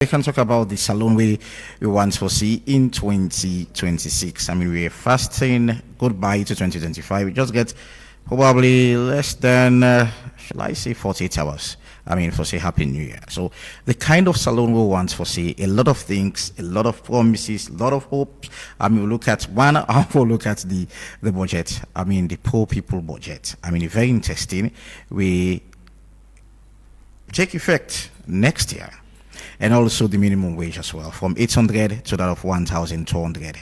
We can talk about the salon we want to see in 2026. I mean, we're fasting goodbye to 2025. We just get probably less than, shall I say, 48 hours. I mean, for say Happy New Year. So the kind of salon we want to see, a lot of things, a lot of promises, a lot of hopes. I mean, we look at one, I will look at the budget. I mean, the poor people budget. I mean, very interesting. We take effect next year. And also the minimum wage as well, from 800 to that of 1,200.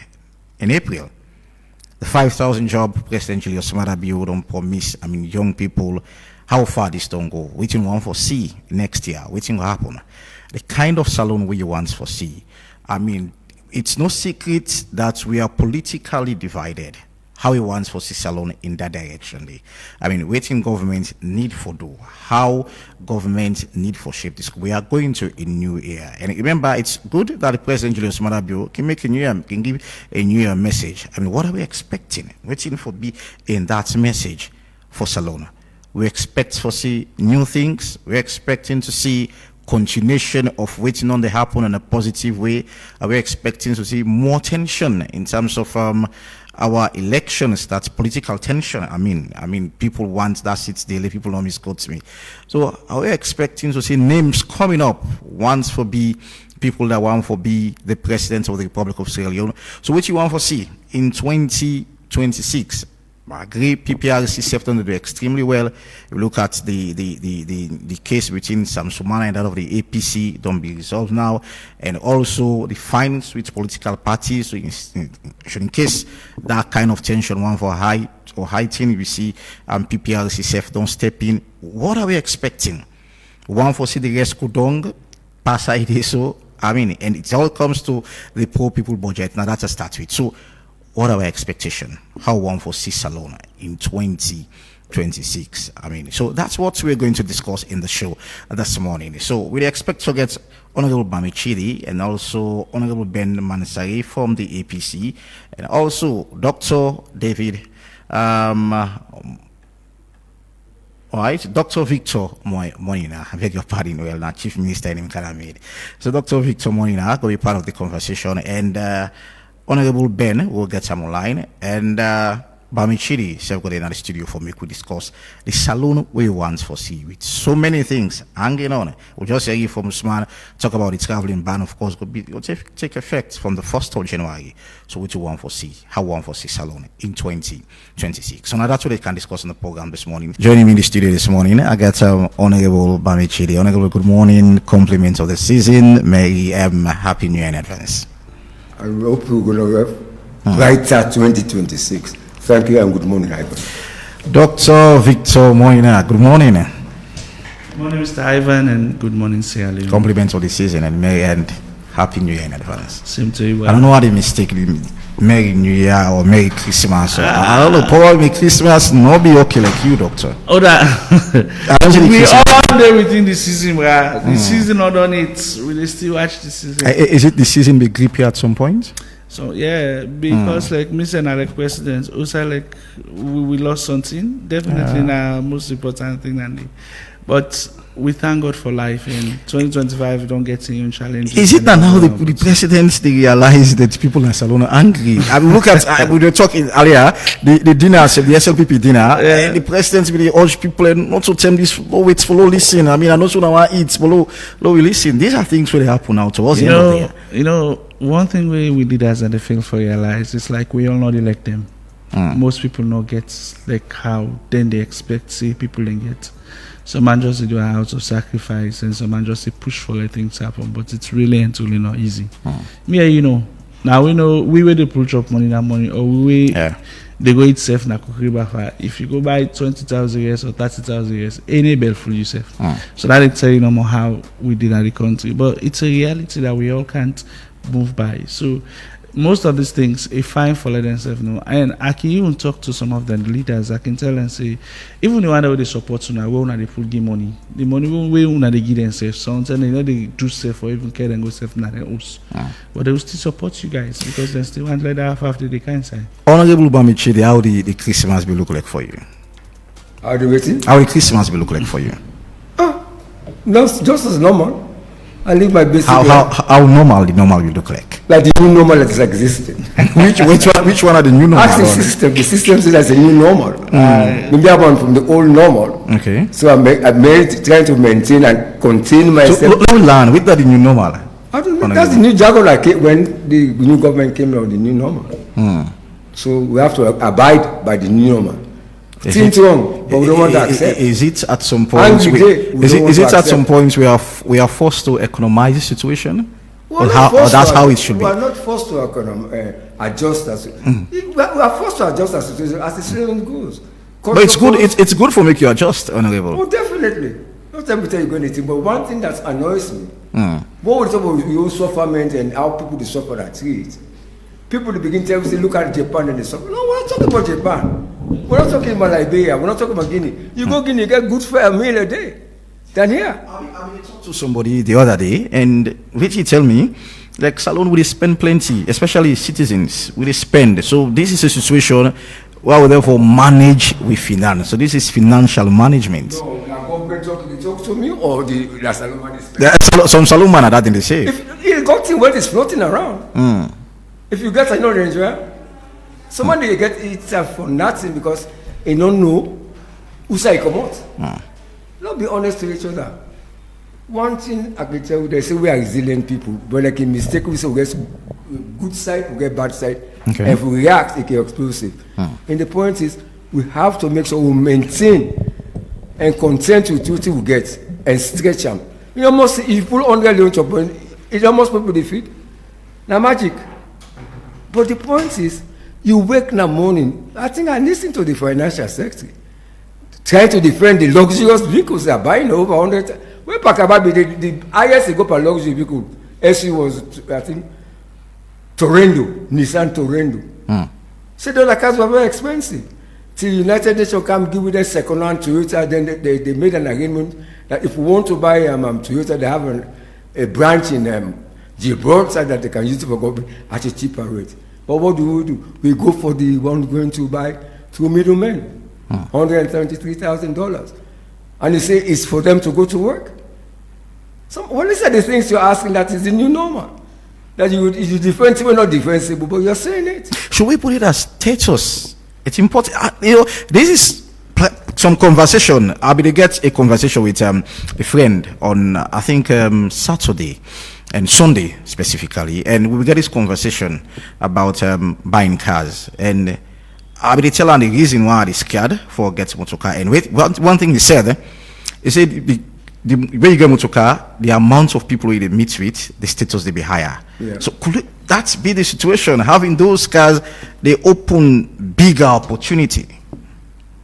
In April, the 5,000 job President Julius Maada don't promise, I mean, young people, how far this don't go. Waiting one for see next year, waiting will happen. The kind of salon we want for see. I mean, it's no secret that we are politically divided. How we want for see salon in that direction. I mean, waiting government need for do. How government need for shape this. We are going to a new era. And remember, it's good that the President Julius Maada can make a new year, can give a new year message. I mean, what are we expecting? Waiting for be in that message for salon. We expect to see new things. We're expecting to see continuation of waiting on the happen in a positive way. We're expecting to see more tension in terms of our elections, that's political tension. I mean, people want that seats daily, people don't misquote me. So are we expecting to see names coming up once for be people that want for be the president of the Republic of Sierra Leone? So what you want for see in 2026? I agree, PPRC stepped on to do extremely well. You look at the case between Sam Sumana and that of the APC, don't be resolved now, and also the fines with political parties. So in case that kind of tension one for high or heighten, we see PPRC self don't step in. What are we expecting? One for see the rest Kudong, pass ID, so I mean, and it all comes to the poor people budget. Now that's a start with. So what are our expectation? How one for see salon in 2026? I mean, so that's what we're going to discuss in the show this morning. So we expect to get Honorable Bamichiri and also Honorable Ben Mansari from the APC, and also Dr. David, all right, Dr. Victor Moinina, I beg your pardon, well, not Chief Minister in Calamid. So Dr. Victor Moinina will be part of the conversation, and Honorable Ben will get some online, and Bamichiri self got in the studio for me to discuss the salon we want for see with so many things hanging on. We'll just hear from Usman talk about the traveling ban, of course, will take effect from the 1st of January. So what you want for see, how one for see salon in 2026. So now that's what they can discuss on the program this morning. Joining me in the studio this morning, I got Honorable Bamichiri. Honorable, good morning, compliments of the season. Merry Happy New Year in advance. I hope we're going to have brighter 2026. Thank you and good morning, Ivan. Dr. Victor Moinina, good morning. Good morning, Mr. Ivan, and good morning, Sierra Leone. Compliments of the season and Merry and Happy New Year in advance. Same to you. I don't know how they mistake Merry New Year or Merry Christmas. I don't know, probably Christmas not be okay like you, Doctor. Oh, that we all there within the season, where the season not done it. We still watch the season. Is it the season be grippy at some point? So yeah, because like Mr. and Alec President, also like we lost something. Definitely the most important thing, and but we thank God for life. In 2025, we don't get any challenges. Is it that now the presidents they realize that people in Salon are angry? I mean, look at we were talking earlier the dinners, the SLPP dinner. And the presidents really urge people not to tell this. Oh, wait, follow, listen. I mean, I know so now eat, follow, we listen. These are things really happen now to us. You know, one thing we leaders and the fail for realize is like we all not elect them. Most people not get like how then they expect see people then get. Some man just do out of sacrifice, and some man just push for let things happen. But it's really and truly not easy. Me, now we know we were the push up money that money, or we they go itself na kukriba. If you go buy 20,000 years or 30,000 years, any bell for yourself. So that is telling no more how we did in the country. But it's a reality that we all can't move by. So most of these things, a fine for let themselves know. And I can even talk to some of the leaders. I can tell and say, even the one that they support now, we they put the money we they give themselves. Sometimes they know they do safe or even care and go safe na their house. But they will still support you guys because they still want like that after they can say. Honorable Bamichiri, how the Christmas will look like for you? How the waiting? How the Christmas will look like for you? No, just as normal. I live my basic How life. how normal the normal you look like? Like the new normal that is existing. which one are the new normal? Ask the system says that's a new normal. Maybe I'm from the old normal. Okay. So I'm trying to maintain and contain myself. So let me learn. Which are the new normal? I don't know. That's the new jargon that came when the new government came out, the new normal. So we have to abide by the new normal. Things wrong, but we don't want to accept. Is it at some point? Is it at some point we are forced to economize the situation? Or that's how it should be? We are not forced to adjust as we are forced to adjust as situation as the situation goes. But it's good. It's good for make you adjust, Honorable. Oh, definitely. Not every time you go anything, but one thing that annoys me, what we talk about your sufferment and how people they suffer that it. People begin to say, look at Japan and they suffer. No, we're not talking about Japan. We're not talking about Liberia. We're not talking about Guinea. You go Guinea, you get good for a meal a day. Than here. I talked to somebody the other day, and which he tell me, like Salone will spend plenty, especially citizens will spend. So this is a situation where we therefore manage with finance. So this is financial management. No, the government talk to me or the Salone is there are some Salone man are that in the same. If you got thing where it's floating around. If you get another Nigeria, somebody get it for nothing because they don't know who say come out. Let's be honest to each other. One thing I can tell you, they say we are resilient people, but like a mistake, we say we get good side, we get bad side. Okay. And if we react, it can explosive. And the point is, we have to make sure we maintain and content with what we get and stretch them. You almost, if you pull 100 Leone to a point, it almost people defeat. Now magic. But the point is, you wake in the morning, I think I listen to the financial sector, trying to defend the luxurious vehicles they are buying over 100. When Pakababi, the highest they go per luxury vehicle, SU was, I think, Torrendo, Nissan Torrendo. So those cars were very expensive. Till United Nations come give them second-hand Toyota, then they made an agreement that if we want to buy Toyota, they have a branch in Gibraltar that they can use it for government at a cheaper rate. But what do? We go for the one going to buy through middlemen, $173,000. And you say it's for them to go to work? What is the things you're asking that is the new normal? That you defensible, not defensible, but you're saying it. Should we put it as status? It's important. This is some conversation. I'll be to get a conversation with a friend on, I think, Saturday and Sunday specifically, and we will get this conversation about buying cars. And I'll be telling the reason why they're scared for getting motor car. And wait, one thing he said the when you get motor car, the amount of people you meet with, the status they be higher. Yeah. So could that be the situation? Having those cars, they open bigger opportunity.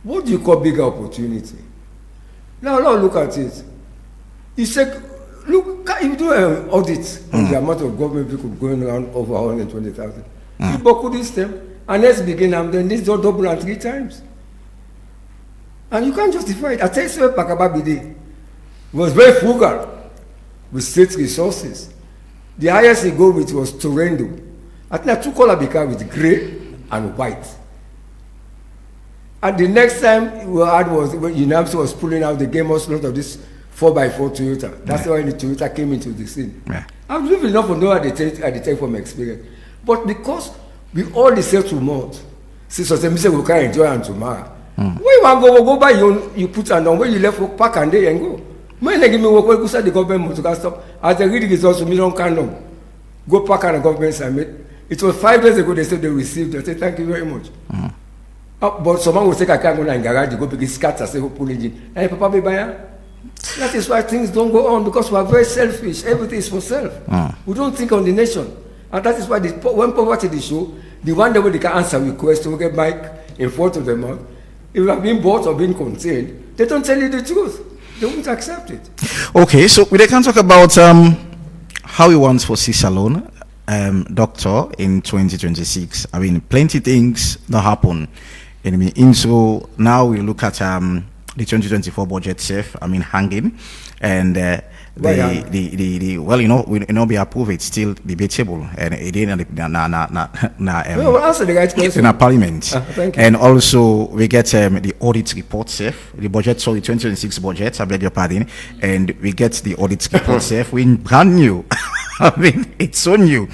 What do you call bigger opportunity? Now look at it. You say, look, if you do an audit on the amount of government people going around over 120,000, you buckle this them, and let's begin, and then this don't double and 3 times. And you can't justify it. I tell you, Pakababide was very frugal with state resources. The highest he go with was Torrendo. I think I took all the car with grey and white. And the next time we had was when UNAMSO was pulling out the game of lot of this 4x4 Toyota. That's why the Toyota came into the scene. Yeah. I'm living enough to know at the time from experience. But because we all deserve to mount, since we say we can enjoy and tomorrow. Where you want to go buy you put on where you left work, pack and day and go. When they give me work, we say the government to stop. As they read the results, we don't can go pack on the government summit. It was 5 days ago they said they received. They said thank you very much. But someone will say I can't go in garage, go because scatter, say pull engine. And Papa be buyer. That is why things don't go on because we are very selfish. Everything is for self. We don't think on the nation, and that is why when poverty is show, the one that they can answer requests to get back in front of them. If you have been bought or been contained, they don't tell you the truth. They won't accept it. Okay, so we can talk about how we want for Salone, doctor, in 2026. I mean, plenty things that happen. And so now we look at the 2024 budget safe, hanging, and well, be approved. It's still debatable, and it didn't answer the right question in a parliament. Thank you. And also we get the audit report safe, the budget, sorry, 2026 budget. I beg your pardon, and we get the audit report safe. We brand new. I mean, it's so new,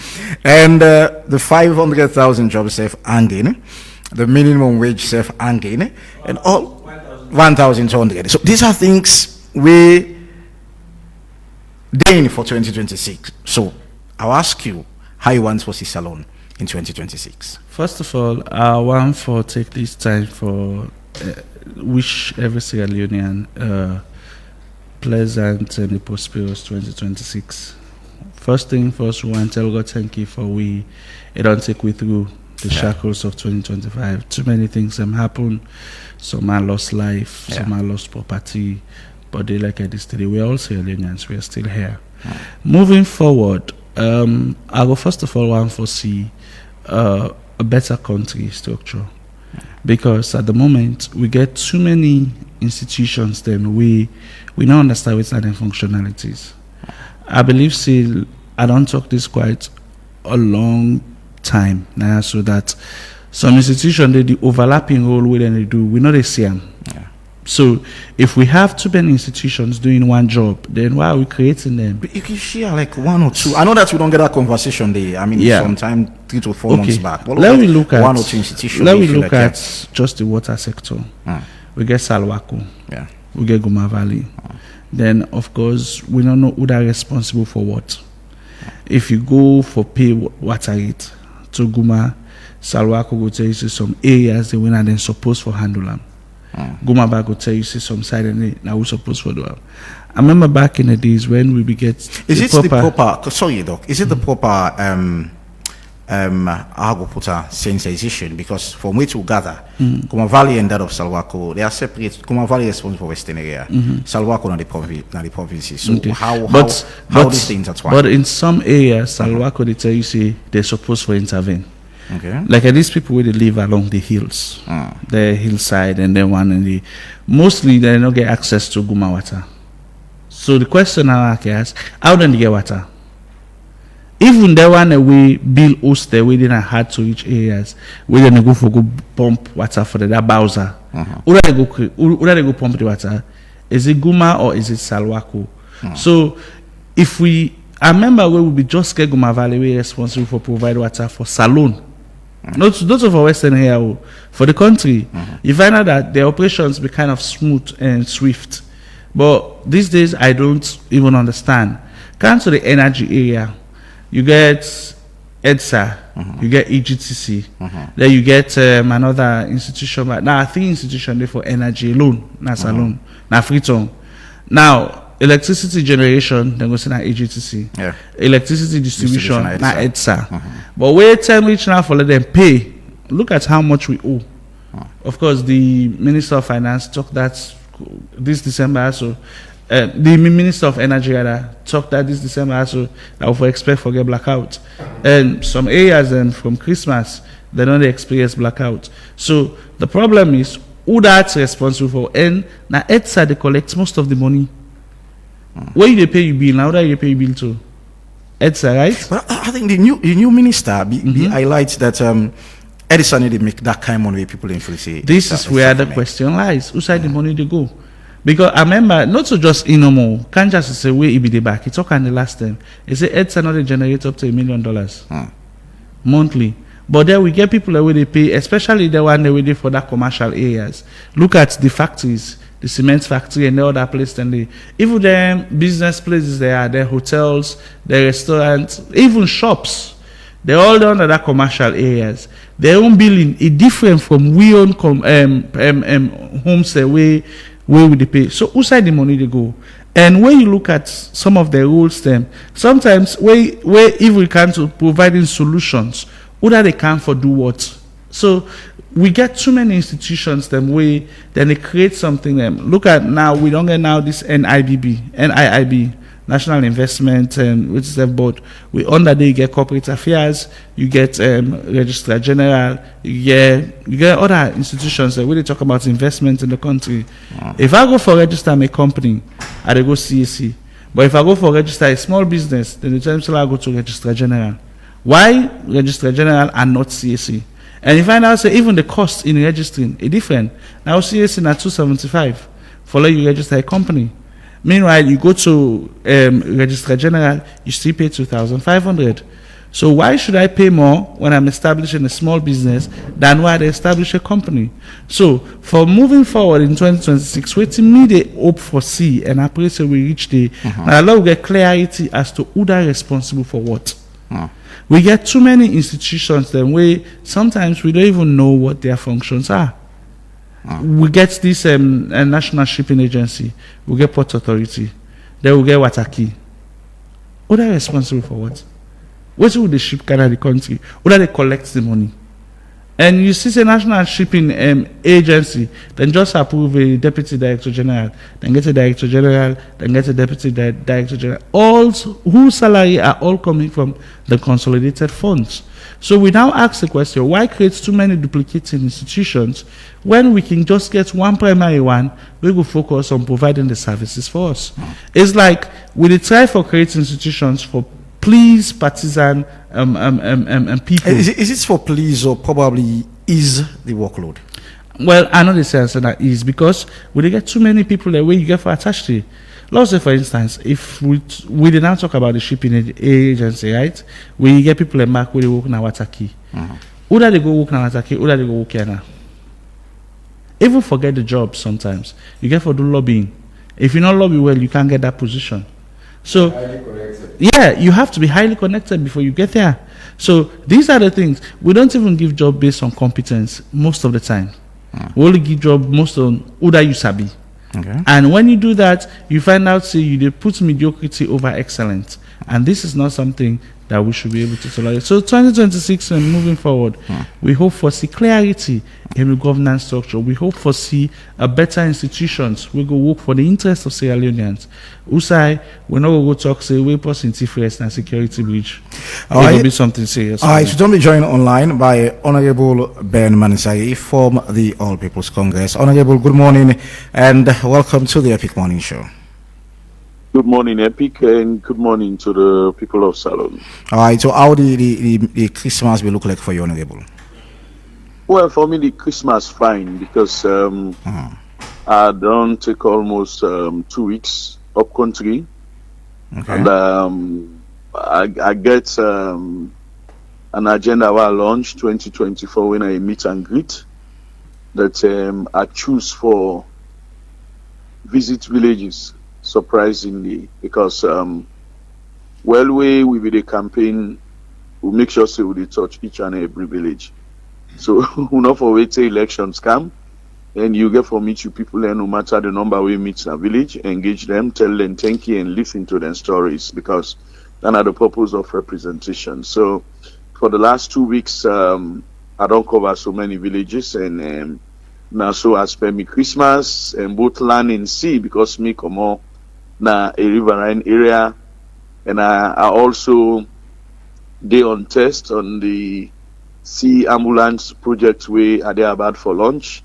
and the 500,000 jobs safe hanging, the minimum wage safe hanging, and all 1,200. So these are things we doing for 2026. So I'll ask you how you want to see Salone in 2026. First of all, I want to take this time for wish every Sierra Leonean pleasant and a prosperous 2026. First thing first, we want to tell God thank you for it don't take we through the shackles of 2025. Too many things have happened. Some man lost life, some man lost property, but they like this today. We're all Sierra Leoneans, we are still here. Moving forward, I will first of all want to see a better country structure, because at the moment we get too many institutions. Then we don't understand what's their functionalities. I believe still I don't talk this quite a long time now, so that some institutions they the overlapping role with they do we know they see them. So if we have too many institutions doing one job, then why are we creating them? But you can share like one or two. I know that we don't get that conversation there. I mean, sometime 3 to 4 months back. But let me look at one or two institutions. Let me look at just the water sector. We get Salwako. We get Guma Valley. Then of course we don't know who are responsible for what. If you go for pay water rate to Guma, Salwako will tell you some areas they win and then supposed for handle them. Guma back will tell you some side and now we supposed for do them. I remember back in the days when we get is it the proper sorry doc, is it the proper sensitization? Because from which we gather, Guma Valley and that of Salwako, they are separate. Guma Valley is responsible for Western area, Salwako not the provinces. So how these things intertwine? But in some areas, Salwako they tell you say they're supposed to intervene. Okay. Like these people where they live along the hills, the hillside, and then one in the mostly they don't get access to Guma water. So the question I ask, how do they get water? Even the one we build host there, we didn't had to reach areas where they go for go pump water for that Bowser. Who they go pump the water? Is it Guma or is it Salwako? So if I remember where we just get Guma Valley, we responsible for provide water for Salone. Not for Western area, for the country. You find out that the operations be kind of smooth and swift. But these days I don't even understand. Come to the energy area. You get EDSA, you get EGTC, then you get another institution. Now, I think institution there for energy alone, not alone, not free tone. Now, electricity generation, then go say na EGTC. Electricity distribution, not EDSA. But wait time reach now for let them pay. Look at how much we owe. Of course, the Minister of Finance talked that this December also. The Minister of Energy talked that this December also that we expect for get blackout. And some areas then from Christmas they don't experience blackout. So the problem is who that's responsible for, and now EDSA they collect most of the money. Where you pay your bill, now that you pay your bill to EDSA, right? But I think the new minister highlights that Edison need to make that kind of money people in say. This is where the question lies. Who side the money they go? Because I remember not to just more, can't just say where it be the back. It's all kind of last time. It's a EDSA not generate up to $1 million monthly. But then we get people that way they pay, especially the one that we do for that commercial areas. Look at the factories, the cement factory and the other place, and even the business places there, the hotels, the restaurants, even shops. They're all under that commercial areas. Their own billing is different from we own homes where we they pay. So who side the money they go? And when you look at some of the rules, them sometimes where if we can to providing solutions, who that they can for do what? So we get too many institutions them way, then they create something them. Look at now, we don't get now this NIIB, National Investment which is the board. We under there you get corporate affairs, you get Registrar General, you get other institutions that really talk about investment in the country. If I go for register my company, I go CAC. But if I go for register a small business, then the time I go to Registrar General. Why Registrar General and not CAC? And you find out say even the cost in registering is different. Now CAC na 275 for let you register a company. Meanwhile, you go to Registrar General, you still pay 2,500. So why should I pay more when I'm establishing a small business than when I establish a company? So for moving forward in 2026, waiting me they hope for see and I pray so we reach the now allow get clarity as to who are responsible for what. We get too many institutions then where sometimes we don't even know what their functions are. We get this a national shipping agency, we get port authority, then we get Wataki. Who are responsible for what? What will the ship carry the country? Who they collect the money? And you see, the national shipping agency, then just approve a deputy director general, then get a director general, then get a deputy director general. All whose salary are all coming from the consolidated funds. So we now ask the question: why create too many duplicating institutions when we can just get one primary one? We will focus on providing the services for us. It's like we try for creating institutions for please partisan people. Is it for please or probably is the workload? Well, I know the sense that is because we get too many people that way you get for attached to it. Let's say, for instance, if we did not talk about the shipping agency, right? We get people in Mark where they work in Wataki. Who do they go work in Wataki? Who do they go work here? Even forget the job sometimes. You get for do lobbying. If you not lobby well, you can't get that position. So, yeah, you have to be highly connected before you get there. So, these are the things. We don't even give job based on competence most of the time. We only give job most on who that you sabi. Okay. And when you do that, you find out, say, you put mediocrity over excellence. And this is not something that we should be able to tolerate. So 2026 and moving forward, we hope for see clarity in the governance structure. We hope for see a better institutions. We go work for the interest of Sierra Leoneans. Usai, we're not going to go talk, say, we person first and security breach. It will be something serious. I should only joined online by Honorable Ben Manisai from the All People's Congress. Honorable, good morning and welcome to the Epic Morning Show. Good morning, Epic, and good morning to the people of Salon. All right, so how the Christmas will look like for you, Honorable? Well, for me, the Christmas fine because I don't take almost 2 weeks up country, Okay. and I get an agenda where I launch 2024 when I meet and greet that I choose for visit villages. Surprisingly, because we with the campaign, we make sure say we touch each and every village. So we not for wait till elections come, and you get for meet you people, and no matter the number we meet in a village, engage them, tell them thank you, and listen to their stories because that are the purpose of representation. So for the last 2 weeks, I don't cover so many villages and. Now, so I spend me Christmas and both land and sea because me come on na a riverine area, and I also day on test on the sea ambulance project where are they about for launch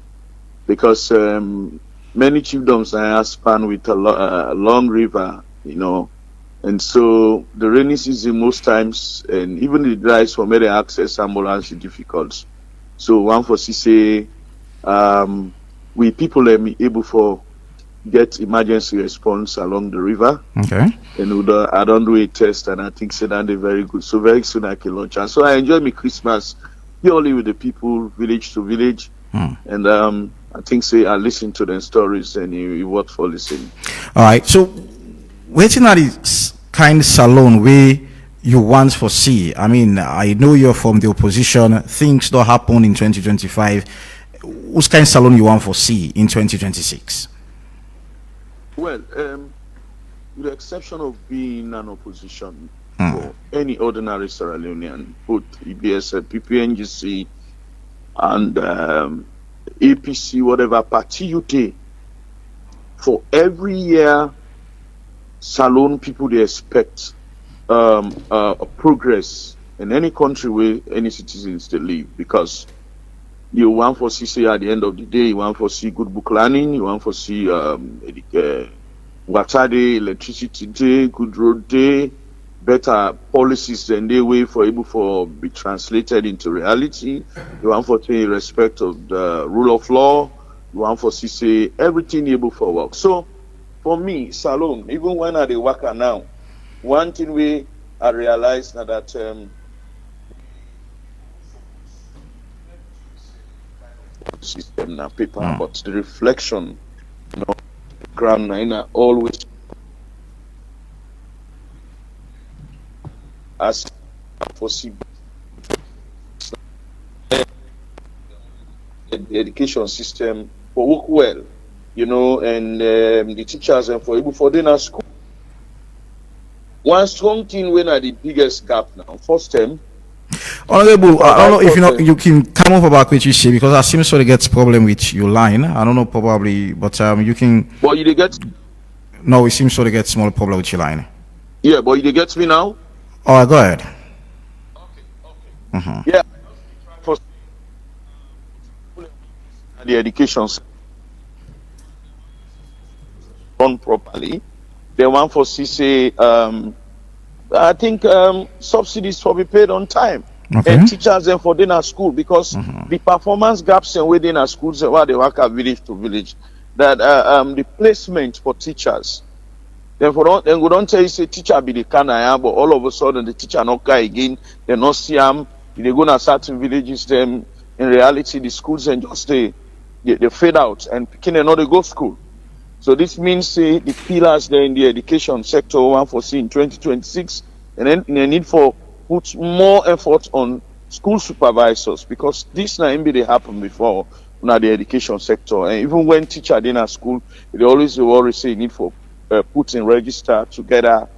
because many chiefdoms are span with a long river, and so the rainy season most times and even the dries for many access ambulance is difficult. So one for say. We people are able for get emergency response along the river. Okay. And I don't do a test, and I think so that they're very good. So very soon I can launch. And so I enjoy my Christmas purely with the people, village to village. And I think I listen to their stories and you work for listening. All right. So waiting at this kind of salon where you want for see. I mean, I know you're from the opposition. Things don't happen in 2025. What kind of salon you want for see in 2026? Well, with the exception of being an opposition for any ordinary Sierra Leonean, both EBS, PPNGC, and APC, whatever party you take, for every year, salon people they expect progress in any country where any citizens they live because. You want for see at the end of the day, you want for see good book learning, you want for see water day, electricity day, good road day, better policies than they way for able for be translated into reality. You want for say respect of the rule of law. You want for say everything able for work. So for me, Salone, even when I dey work now, one thing we I realized now that system na paper, but the reflection, ground na always as possible. The education system for work well, and the teachers and for able for dinner school. One strong thing when are the biggest gap now. First term. Honorable, I don't know if you can come over back with you say because I seem sort of gets problem with your line. I don't know probably, but you can. But you get. No, it seems sort of get small problem with your line. Yeah, but you get me now. All right, go ahead. Okay. Yeah. For the education run properly, they want for CC. I think subsidies for be paid on time. Okay. And teachers and for dinner school because the performance gaps and within our schools and where they work at village to village, that the placement for teachers. Then we don't tell you say teacher be the kind but all of a sudden the teacher not guy again, they not see them, they go to certain villages, then in reality the schools and just they fade out and picking another go school. So this means the pillars there in the education sector one for see in 2026, and then the need for put more effort on school supervisors because this na they happen before now the education sector. And even when teacher in a school, they always say need for put in register together,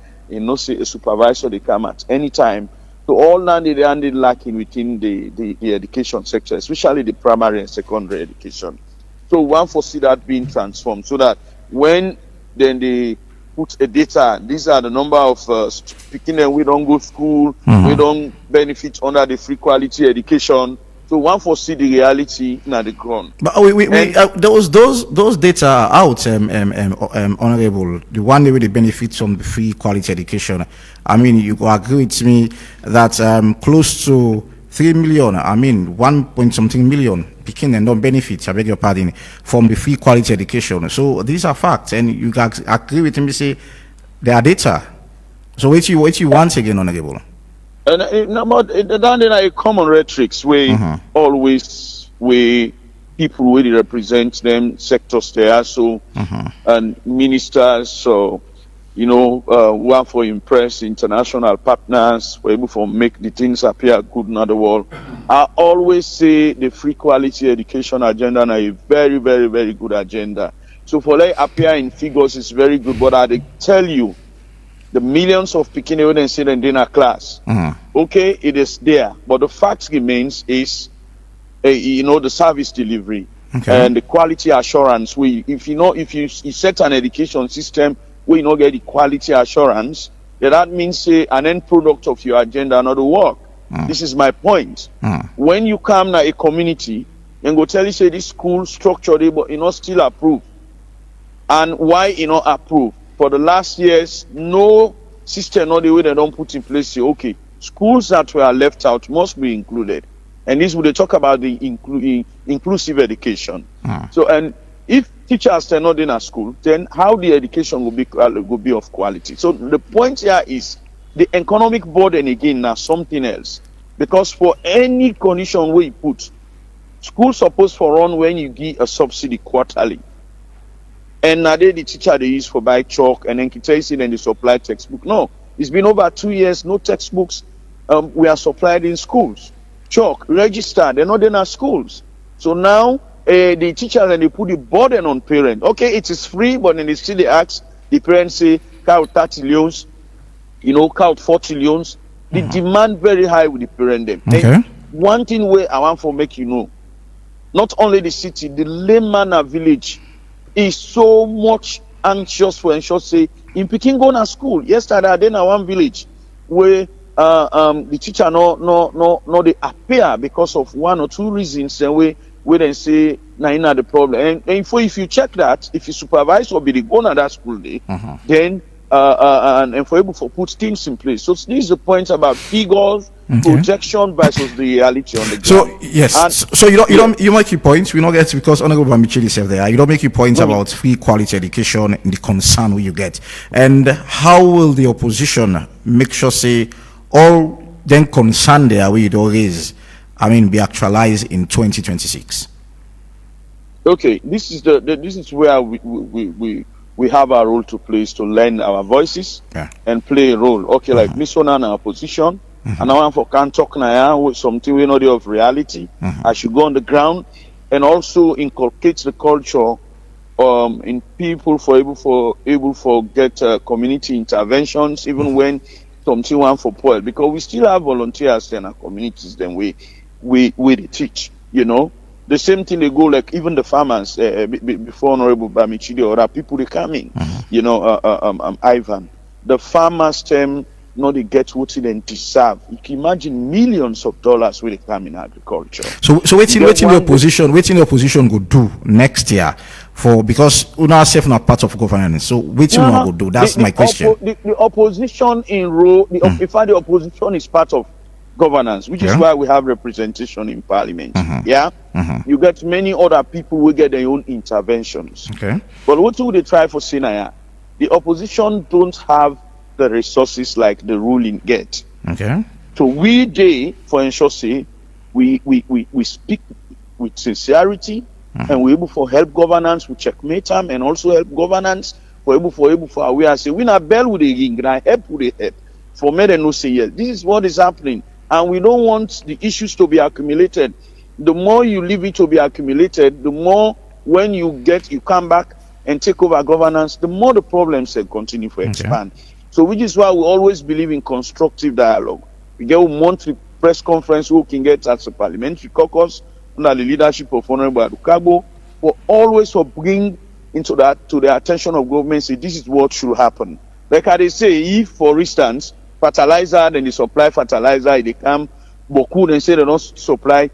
say a supervisor they come at any time. So all now they lacking within the education sector, especially the primary and secondary education. So one foresee that being transformed so that when then they put a data, these are the number of speaking and we don't go school, we don't benefit under the free quality education. So one foresee the reality in the ground. But those data are out, honorable. The one way they benefit from the free quality education. I mean, you agree with me that close to 3 million, 1 point something million Peking and don't benefit, I beg your pardon, from the free quality education. So these are facts, and you can agree with me, say they are data. So what you want again, honorable? And a common rhetorics where always we people really represent them sectors there, so and ministers, so one for impress international partners, for able to make the things appear good in the world. I always say the free quality education agenda is a very, very, very good agenda. So for like appear in figures is very good, but I tell you, the millions of Peking and sit in dinner class. Okay, it is there, but the fact remains is, the service delivery and the quality assurance. If you set an education system where you not get the quality assurance, that means an end product of your agenda not work. This is my point. When you come to a community and go tell you say this school structure, but still approved, and why approved? For the last years, no system, not the way they don't put in place. Say, okay, schools that were left out must be included, and this would talk about the inclusive education. So, and if teachers are not in a school, then how the education will be of quality. So the point here is the economic burden again now something else, because for any condition where you put, school supposed for run when you give a subsidy quarterly. And now the teacher they use for buy chalk and then kitchen and they supply textbook. No, it's been over 2 years, no textbooks we are supplied in schools. Chalk, register, they're not in our schools. So now the teachers and they put the burden on parents. Okay, it is free, but then they still they ask the parents say count 30 loans, count 40 loans. The demand very high with the parent them. Okay. And one thing where I want to make not only the city, the layman village is so much anxious for ensure say in Peking going to school. Yesterday I did in one village where the teacher no they appear because of one or two reasons, and we we then say, nah, the problem. And if you check that, if you supervise or be the owner of that school day, then and for able to put things in place. So this is the point about figures, projection versus the reality on the ground. So yes, and, so you make your points. We don't get, because Honorable Bamichili said there, you don't make your points about free quality education and the concern you get. And how will the opposition make sure say all then concern there we always, be actualized in 2026? Okay, this is where we have our role to play, is to lend our voices and play a role. Okay, like Miss Onana opposition, and I want for can talk now with something we know of reality. I should go on the ground and also inculcate the culture in people for able for get community interventions, even when something want for poor, because we still have volunteers in our communities. Then we teach, The same thing they go, like even the farmers before Honorable Bamichili or other people they coming, Ivan. The farmers they get what they deserve. You can imagine millions of dollars will come in agriculture. So waiting the opposition could do next year because una self not part of governance. So waiting what would do? That's my question. The opposition in role. In fact, the opposition is part of governance, which is why we have representation in parliament. You get many other people who get their own interventions. But what do they try for Sinaya? The opposition don't have the resources like the ruling get. So for ensure say we speak with sincerity and we able for help governance, we checkmate them and also help governance for able for we are say we not bell with the ring, help with the help. For me they no say yes. This is what is happening. And we don't want the issues to be accumulated. The more you leave it to be accumulated, the more when you come back and take over governance, the more the problems continue to expand. So which is why we always believe in constructive dialogue. We get a monthly press conference who can get at the parliamentary caucus under the leadership of Honorable Adukagbo, but always to bring to the attention of government, say this is what should happen. Like I say, if for instance, fertilizer, then they supply fertilizer, they come, Boku, then say they don't supply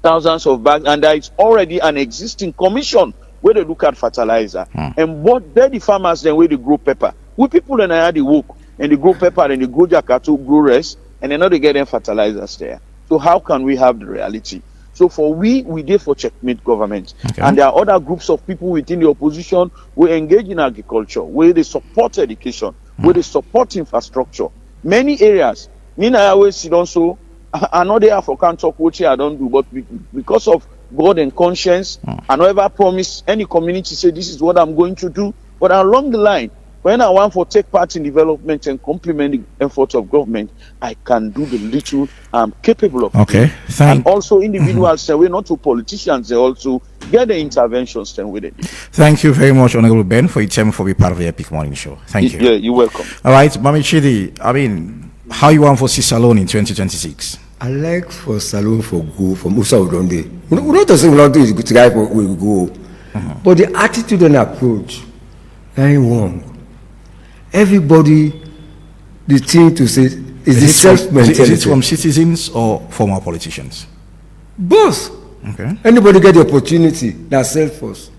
thousands of bags, and there is already an existing commission where they look at fertilizer. And what the farmers then where they grow pepper. We people then had the work and they grow pepper and they grow jakato, grow rice, and then now they get them fertilizers there. So how can we have the reality? So for we did for checkmate government. And there are other groups of people within the opposition who engage in agriculture, where they support education, where they support infrastructure. Many areas. Nina always sit also. I know they have for can't talk what I don't do, but because of God and conscience, I never promise any community say this is what I'm going to do. But along the line, when I want to take part in development and complement the efforts of government, I can do the little I'm capable of. Okay, and also individuals say we're not to politicians, they also get the interventions then with it. Thank you very much, Honorable Ben, for your time for being part of the Epic Morning Show. Thank you. Yeah, you're welcome. All right, Mami Chidi, how you want for see Salone in 2026? I like for Salone for go from Musa Udonde. We not just say we don't do it to guy for we go. But the attitude and approach, very wrong. Everybody, the thing to say is the self-mentality. Is it from citizens or former politicians? Both. Anybody get the opportunity, that's self-force.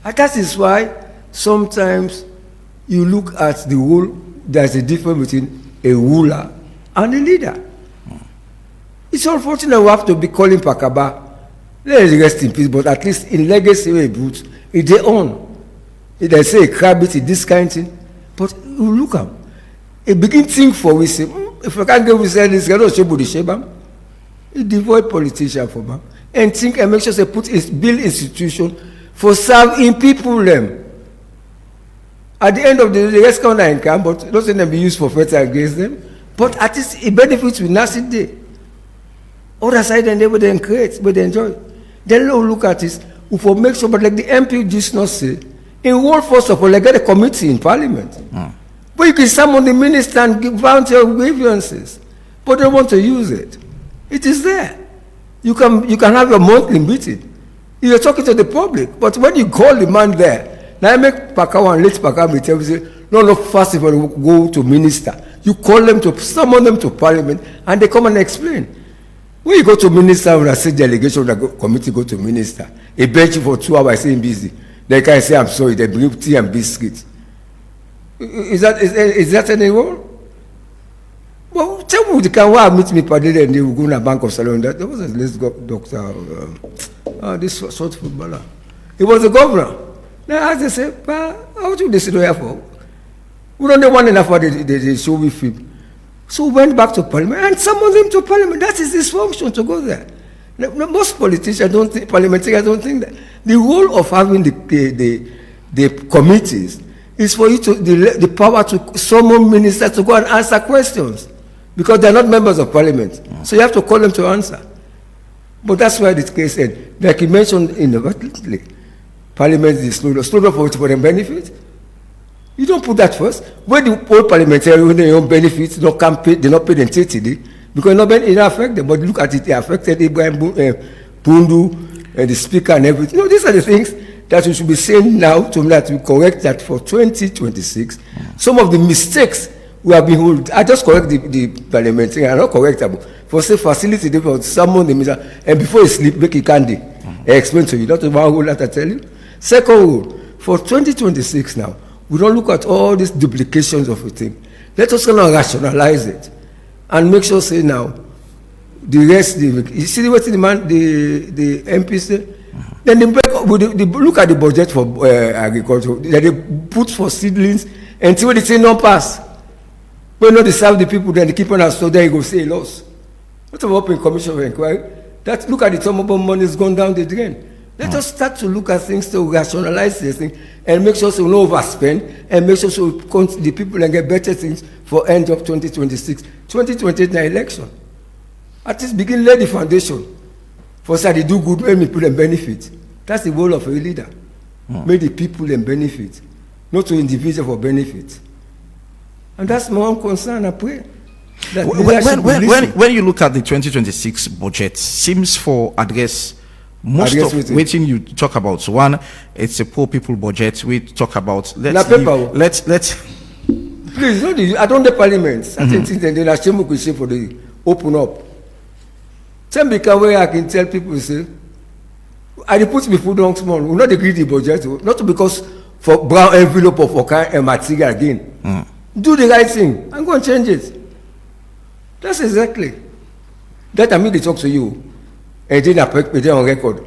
And that is why sometimes you look at the role, there's a difference between a ruler and a leader. It's unfortunate we have to be calling Pakaba. Let us rest in peace, but at least in legacy way boots, it's their own. If they say a crabby, this kind of thing. But you look at a begin think for we say, if I can't get we say this, I don't show the shebam. It devoid politician for them and think and make sure they build institution for serving people them. At the end of the day, the rest come and income, but don't say them be used for fertile against them. But at least it benefits with nasty day. Other side and they would then create, but they enjoy. Then look at this, we for make sure, but like the MP just not say, in world first of all, like get a committee in parliament. But you can summon the minister and give volunteer grievances, but they don't want to use it. It is there. You can have your monthly meeting. You're talking to the public, but when you call the man there, now I make Pakawa and let Pakawa tell you, say, no, look first of all, go to minister. You call them to summon them to parliament, and they come and explain. When you go to minister, when I say delegation, the committee go to minister, a bench for 2 hours saying busy. They can say, I'm sorry, they bring tea and biscuits. Is that anyone? Well, tell me, can why meet me per day and they will go to Bank of Salon. That was a list doctor, this short footballer. He was a governor. Now, as they say, how do they sit here for? We don't want enough for the show with him. So we went back to Parliament and summoned him to Parliament. That is his function to go there. Most politicians don't think, parliamentarians don't think that. The role of having the committees is for you to the power to summon ministers to go and answer questions, because they're not members of Parliament. So you have to call them to answer. But that's why the case ended. Like you mentioned inadvertently, Parliament is slow for their benefit. You don't put that first. When the old parliamentarians, when they own benefits, they not pay them TTD, because it affects them. But look at it, it affected Ibrahim Bundu and the speaker and everything. These are the things that we should be saying now to correct that for 2026. Some of the mistakes we have been holding. I just correct the parliamentarian, I'm not correctable. For say facility, they will summon the minister, and before you sleep, make it candy. I explain to you. Not one rule that I tell you. Second rule, for 2026 now, we don't look at all these duplications of a thing. Let us kind of rationalize it and make sure, say now, the rest, you see what the MP say? Then they look at the budget for agriculture, that they put for seedlings until they say no pass. When not they serve the people, then they keep on us, so there you go say loss. What about open commission of inquiry? That look at the sum of money has gone down the drain. Let us start to look at things to rationalize this thing and make sure so we don't overspend and make sure so the people and get better things for end of 2026. 2028 election. At least begin lay the foundation. For say they do good, make people and benefit. That's the role of a leader. Make the people and benefit, not to individual for benefit. And that's my own concern, I pray. When you look at the 2026 budget, seems for address most of waiting you talk about. So one, it's a poor people budget. We talk about let's please I don't the parliament. I think then I say for the open up. Tell me where I can tell people say I put me food on small. We not agree the budget, not because for brown envelope or for kind material again. Do the right thing. I'm going to change it. That's exactly. That I mean they talk to you. And then I put on record.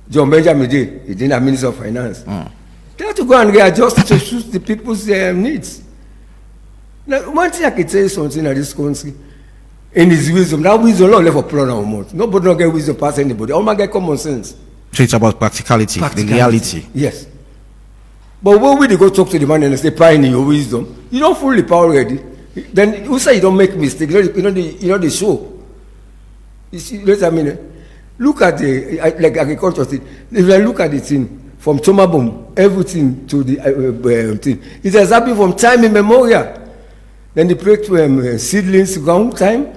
John Benjamin Day, he didn't have Minister of Finance. They have to go and readjust to suit the people's needs. Now, one thing I can tell you something in this country, in his wisdom, that wisdom not left for plan or month. Nobody don't get wisdom past anybody. All man get common sense. So it's about practicality, the reality. Yes. But when we go talk to the man and say, "Pine in your wisdom," you don't fully power already. Then who say you don't make mistakes? You know the show. You see, look at the like agriculture thing. If you look at the thing from Tomabom, everything to the thing, it has happened from time immemorial. Then they break to seedlings ground time,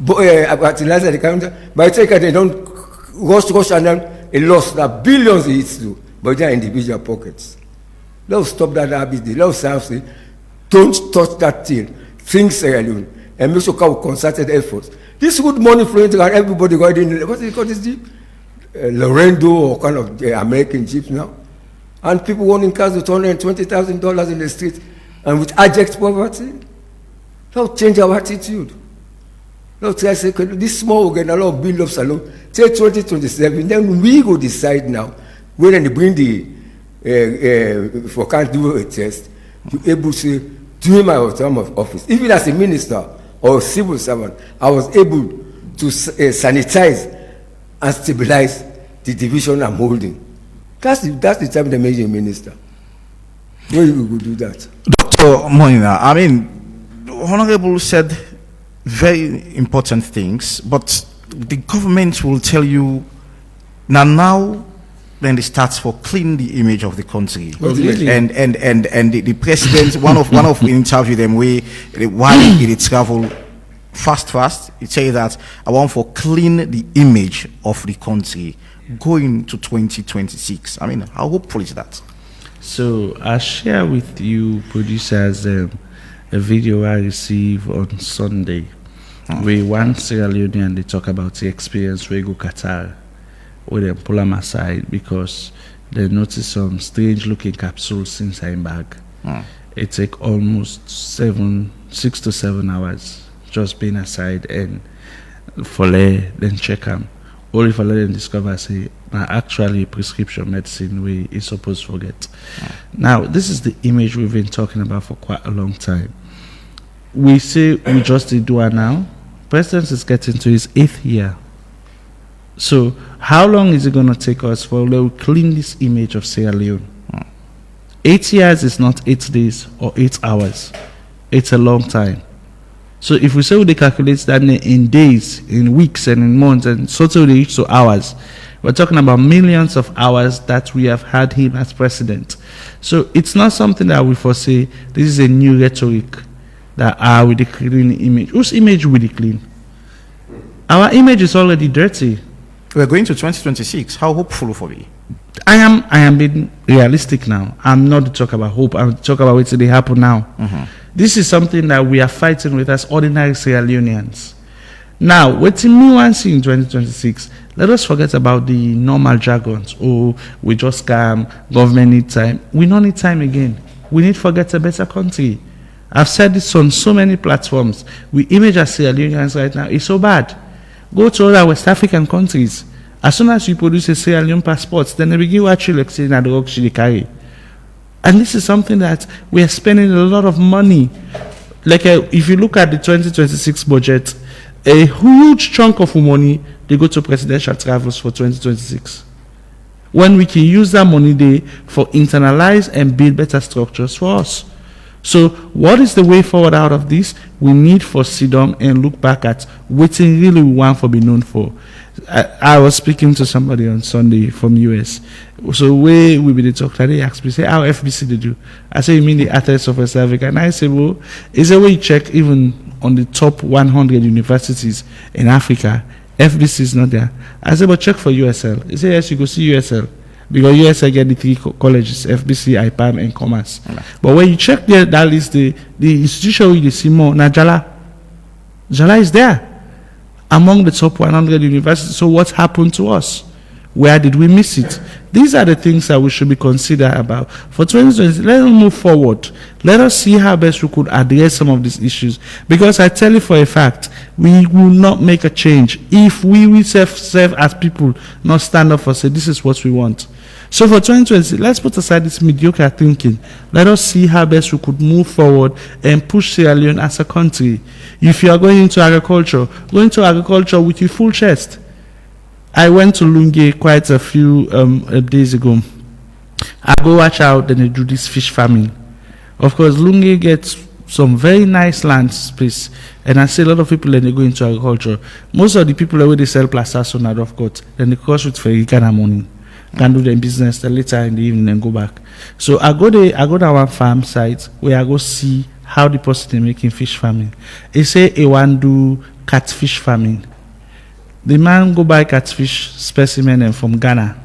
fertilizer the counter. By the time they don't rush and then it lost that billions it is to, but they are individual pockets. Let's stop that habit. Let's say, don't touch that thing. Things alone and make sure we concerted efforts. This good money flowing to everybody going in. What do you call this jeep? Lorendo or kind of American jeep now. And people owning cars with $120,000 in the street and with abject poverty. Let's change our attitude. Let's try to say, this small organ, a lot of build ups alone. Till 2027, then we go decide now when they bring the for can't do a test, you're able to say, during my term of office, even as a minister or a civil servant, I was able to sanitize and stabilize the division I'm holding. That's the time they made you a minister. When you will do that? Dr. Moinina, I mean, the Honorable said very important things, but the government will tell you now then it starts for clean the image of the country. Really? And the president, one of we interview them why did it travel fast, it say that I want for clean the image of the country going to 2026. I mean, how hopeful is that? So I share with you producers a video I received on Sunday We want Sierra Leone and they talk about the experience we go Qatar, where they pull them aside because they notice some strange looking capsules inside bag. It take almost 6 to 7 hours just being aside and for then check them. Or if I let them discover say actually prescription medicine we is supposed to get. Now this is the image we've been talking about for quite a long time. We say we just did do it now. President is getting to his 8th year. So how long is it going to take us for to clean this image of Sierra Leone? 8 years is not 8 days or 8 hours. It's a long time. So if we say we calculate that in days, in weeks, and in months, and sort of reach to hours, we're talking about millions of hours that we have had him as president. So it's not something that we foresee. This is a new rhetoric that we clean image. Whose image will they clean? Our image is already dirty. We're going to 2026. How hopeful for me? I am being realistic now. I'm not to talk about hope. I'm to talk about what's going to happen now. This is something that we are fighting with as ordinary Sierra Leoneans. Now, what's new one see in 2026? Let us forget about the normal jargons. Oh, we just come, government need time. We don't need time again. We need to forget a better country. I've said this on so many platforms. We image as Sierra Leoneans right now. It's so bad. Go to other West African countries. As soon as you produce a Sierra Leone passport, then they begin actually exceeding at the work they carry. And this is something that we are spending a lot of money. Like if you look at the 2026 budget, a huge chunk of money they go to presidential travels for 2026. When we can use that money there for internalize and build better structures for us. So what is the way forward out of this? We need for sit down and look back at what really we want to be known for. I was speaking to somebody on Sunday from US. So where we be the talk today, asked me, say, how FBC they do? I say, you mean the Athletes of West Africa? And I say, well, is there a way you check even on the top 100 universities in Africa, FBC is not there. I said, but check for USL. He said, yes, you go see USL. Because USL get the 3 colleges, FBC, IPAM, and Commerce. But when you check that list, the institution you see more, Jala is there among the top 100 universities. So what happened to us? Where did we miss it? These are the things that we should be considered about. For 2020, let us move forward. Let us see how best we could address some of these issues. Because I tell you for a fact, we will not make a change if we serve as people, not stand up and say, this is what we want. So for 2020, let's put aside this mediocre thinking. Let us see how best we could move forward and push Sierra Leone as a country. If you are going into agriculture, go into agriculture with your full chest. I went to Lungi quite a few days ago. I go watch out and they do this fish farming. Of course, Lungi gets some very nice land space, and I see a lot of people and they go into agriculture. Most of the people where they sell plastas on of course, then they cost with very kind of money. Can do their business the later in the evening and go back. So I go to our farm site where I go see how the person is making fish farming. They say they want to do catfish farming. The man go buy catfish specimen from Ghana,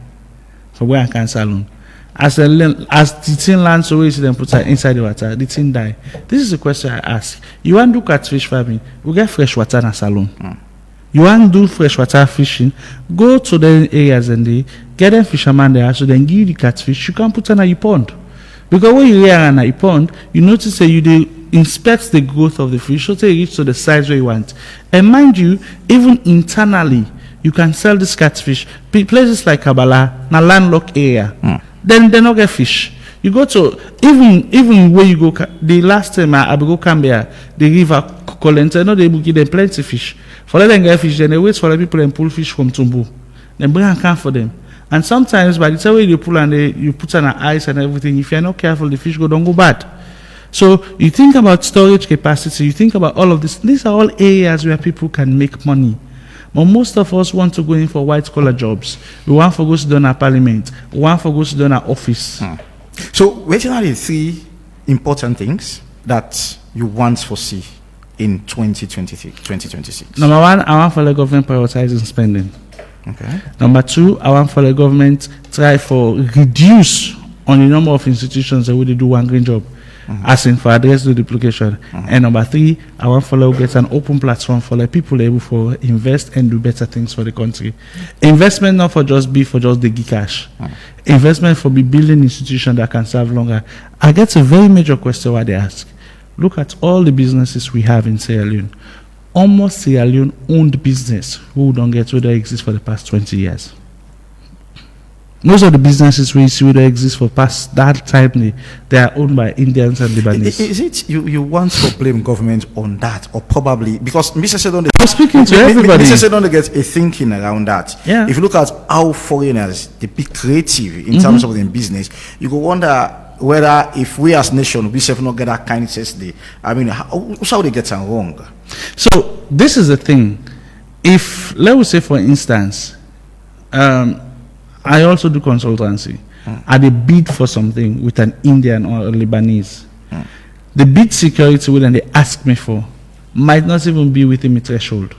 from where I can salon. As the thing lands away, then put it inside the water, the thing die. This is the question I ask. You want to do catfish farming? We get fresh water in a salon. You want to do freshwater fishing? Go to the areas and they get them fishermen there, so then give you the catfish. You can put in a pond. Because when you rear in a pond, you notice that you inspect the growth of the fish, so they reach to the size where you want. And mind you, even internally, you can sell this catfish. Places like Kabbalah, na landlocked area, then they don't get fish. You go to even where you go. The last time I go Cambia, the river Colenta, no, they give them plenty fish. For them get fish, then they wait for the people and pull fish from Tumbu. Then bring a can for them. And sometimes by the time you pull and you put on ice and everything, if you're not careful, the fish don't go bad. So you think about storage capacity, you think about all of this. These are all areas where people can make money. But most of us want to go in for white collar jobs. We want to go to do our parliament. We want to go to do our office. So what are the 3 important things that you want to see in 2026? Number 1, I want for the government prioritizing spending. Okay. Number 2, I want for the government try for reduce on the number of institutions that will do one green job. as in for address to duplication. And number 3, I want follow get an open platform for like people able for invest and do better things for the country. Investment not for just be for just the cash. Investment for be building institution that can serve longer. I get a very major question why they ask. Look at all the businesses we have in Sierra Leone. Almost Sierra Leone owned business who don't get whether exist for the past 20 years. Most of the businesses we see that exist for past that time, they are owned by Indians and Lebanese. Is it you want to blame government on that, or probably because Mr. Sedon? I'm speaking to everybody. Mr. Sedon gets a thinking around that. Yeah. If you look at how foreigners they be creative in terms of their business, you go wonder whether if we as nation we self not get that kind of sense. I mean, how they get it wrong? So this is the thing. If let's say for instance, I also do consultancy. I did bid for something with an Indian or a Lebanese. The bid security when they ask me for might not even be within my threshold.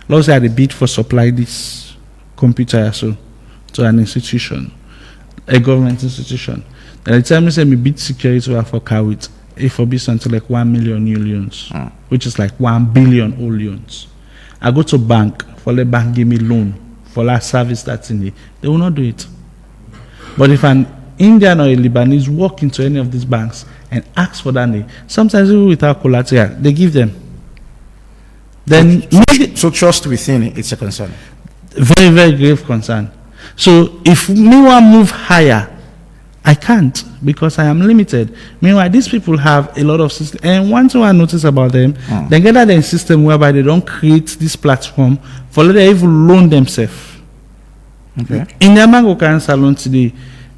Let's say I did bid for supply this computer so to an institution, a government institution. And the time I say me bid security for Kawit, if for be something like 1 million new loans, which is like 1 billion old loans. I go to bank for the bank give me loan for that service that's in it, they will not do it. But if an Indian or a Lebanese walk into any of these banks and ask for that name, sometimes even without collateral, they give them. Then so trust within it's a concern. Very, very grave concern. So if me want move higher, I can't because I am limited. Meanwhile, these people have a lot of systems. And one thing I notice about them, they get that system whereby they don't create this platform for let them even loan themselves. Okay. In the Mango Can Salon today,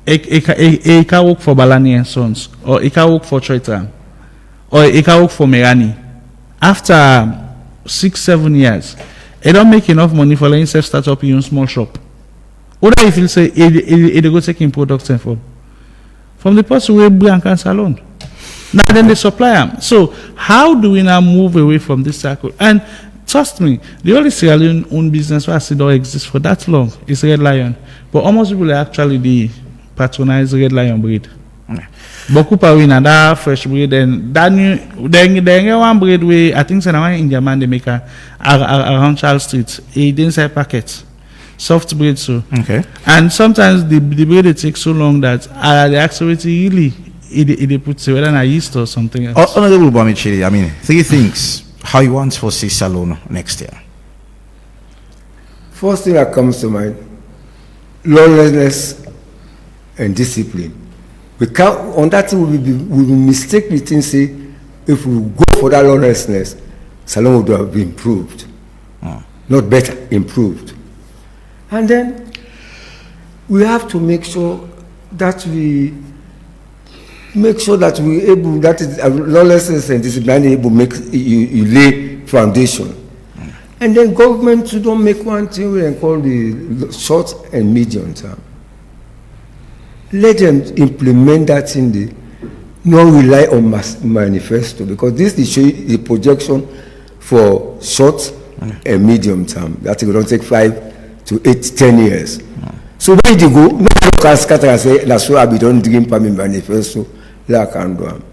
a can work for Balani and Sons, or a can work for Choitram, or a can work for Merani. After 6-7 years, they don't make enough money for letting self start up in a small shop. What if you say they go taking products and from the person who bring and salon. Now then they supply them. So how do we now move away from this cycle? And trust me, the only Sierra Leone own business where I see don't exist for that long is Red Lion. But almost people are actually the patronized Red Lion breed. Beaucoup win and that fresh breed and that new then one breed way I think so in German they make around Charles Street. A inside packet. Soft breed so. Okay. And sometimes the breed it takes so long that the activity really it puts whether a yeast or something else. Honorable Bamichili, I mean 3 things how you want for see Salon next year. First thing that comes to mind, lawlessness and discipline. We can't on that thing we will mistakenly think say if we go for that lawlessness, Salon would have been improved. Not better, improved. And then we have to make sure that we able that is lawlessness and discipline able make you lay foundation. And then government to don't make one thing we can call the short and medium term. Let them implement that in the not rely on manifesto because this is the projection for short and medium term. That will don't take 5 to 8, 10 years. So where you go, no can scatter and say that's why we don't dream for me manifesto. Like I can do.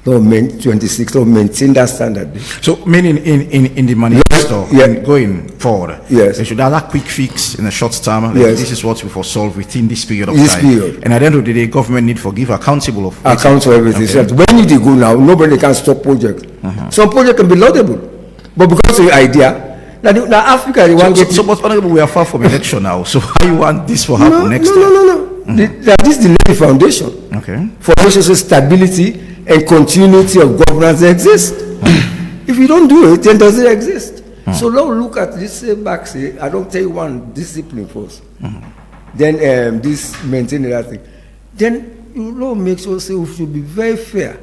No, 26. No, maintain that standard. So, meaning in the manifesto, going forward, they should have that quick fix in a short term. Like this is what we foresolve within this period of time. And at the end of the day, government need to give accountable of everything. Okay. So when you go now, nobody can stop project. Some project can be laudable, but because of the idea. Now Africa, but honorable, we are far from election now. So how you want this to happen next year? No. This is the foundation. Okay. For social stability and continuity of governance exist. If you don't do it, then does it exist? So now look at this back. Say I don't tell you one discipline first. Then this maintaining that thing. Then you know make sure say we should be very fair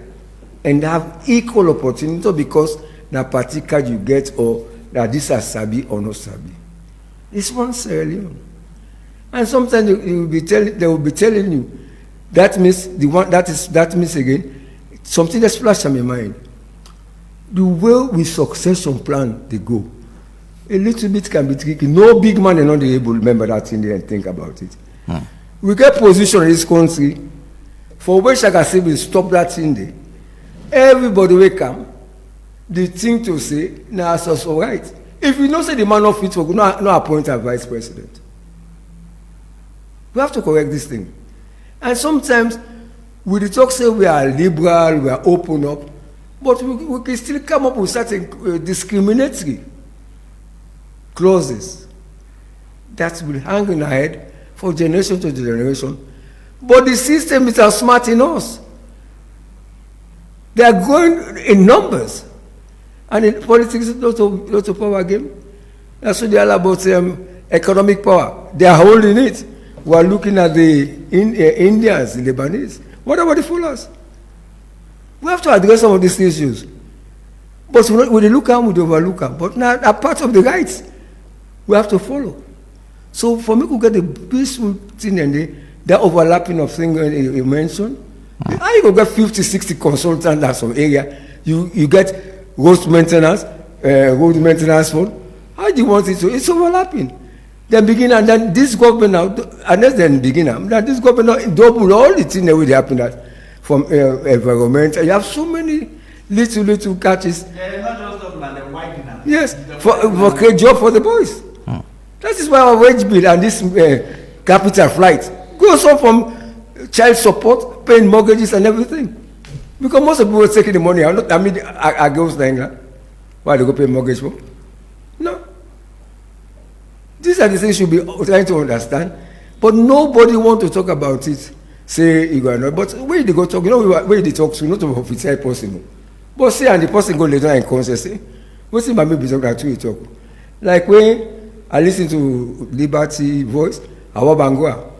and have equal opportunity because na particular you get or that this is sabi or no sabi. It's one Sierra Leone. And sometimes they will be telling you that means that means again something that's flash on my mind. The way with succession plan they go, a little bit can be tricky. No big man is not able to remember that thing and think about it. We get position in this country For which I can say we stop that thing there. Everybody will come. The thing to say, now it's also right. If you don't say the man of fit for no appoint a vice president. We have to correct this thing. And sometimes we talk say we are liberal, we are open up, but we can still come up with certain discriminatory clauses that will hang in our head for generation to generation. But the system is outsmarting us. They are growing in numbers. And in politics, it's not a power game. That's what they are about economic power. They are holding it. We are looking at the Indians, the Lebanese. What about the Fullers? We have to address some of these issues. But when they look at them, we overlook them. But now, a part of the rights, we have to follow. So for me to get the peaceful thing and that overlapping of things you mentioned, how you go get 50, 60 consultants in some area? You get road maintenance fund. How do you want it to? It's overlapping. Then begin and then this government now, unless then begin now, this government now double all the things that will happen that from environment. You have so many little catches. Yeah, not just double and then widen up. Yes, for create job for the boys. That is why our wage bill and this capital flight goes on from child support, paying mortgages and everything. Because most of people are taking the money. I go to England. Why they go pay mortgage for? No. These are the things you should be trying to understand. But nobody want to talk about it. Say you go not. But where they go talk, you know where they talk to, not of official person. But say and the person go later and conscious say, what's in my maybe talk talk. Like when I listen to Liberty Voice, our Bangua,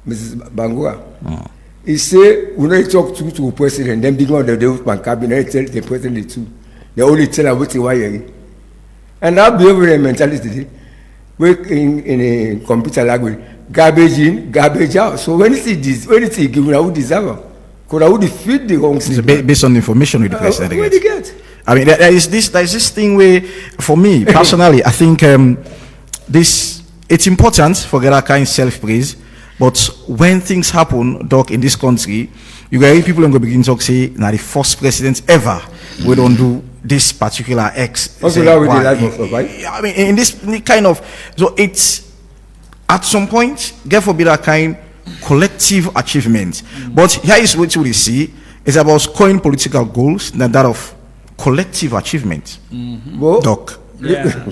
Mrs. Bangua. He say, when I talk to the president, then begin on the development cabinet, tell the president the two. They only tell her what's why. And that behavioral mentality, work in a computer language, garbage in, garbage out. So when you see this, when you see given, I would deserve it. Because I would feed the wrong thing. Based on the information with the president. Where do you get? I mean, there is this thing where, for me personally, I think it's important for that kind of self-praise. But when things happen, Doc, in this country, you get people going to begin to say, now the first president ever, we don't do this particular X. Also, that with the life of right? I mean, in this kind of, so it's at some point, get forbid that kind collective achievement. But here is what we see: it's about scoring political goals than that of collective achievement. Doc. Yeah.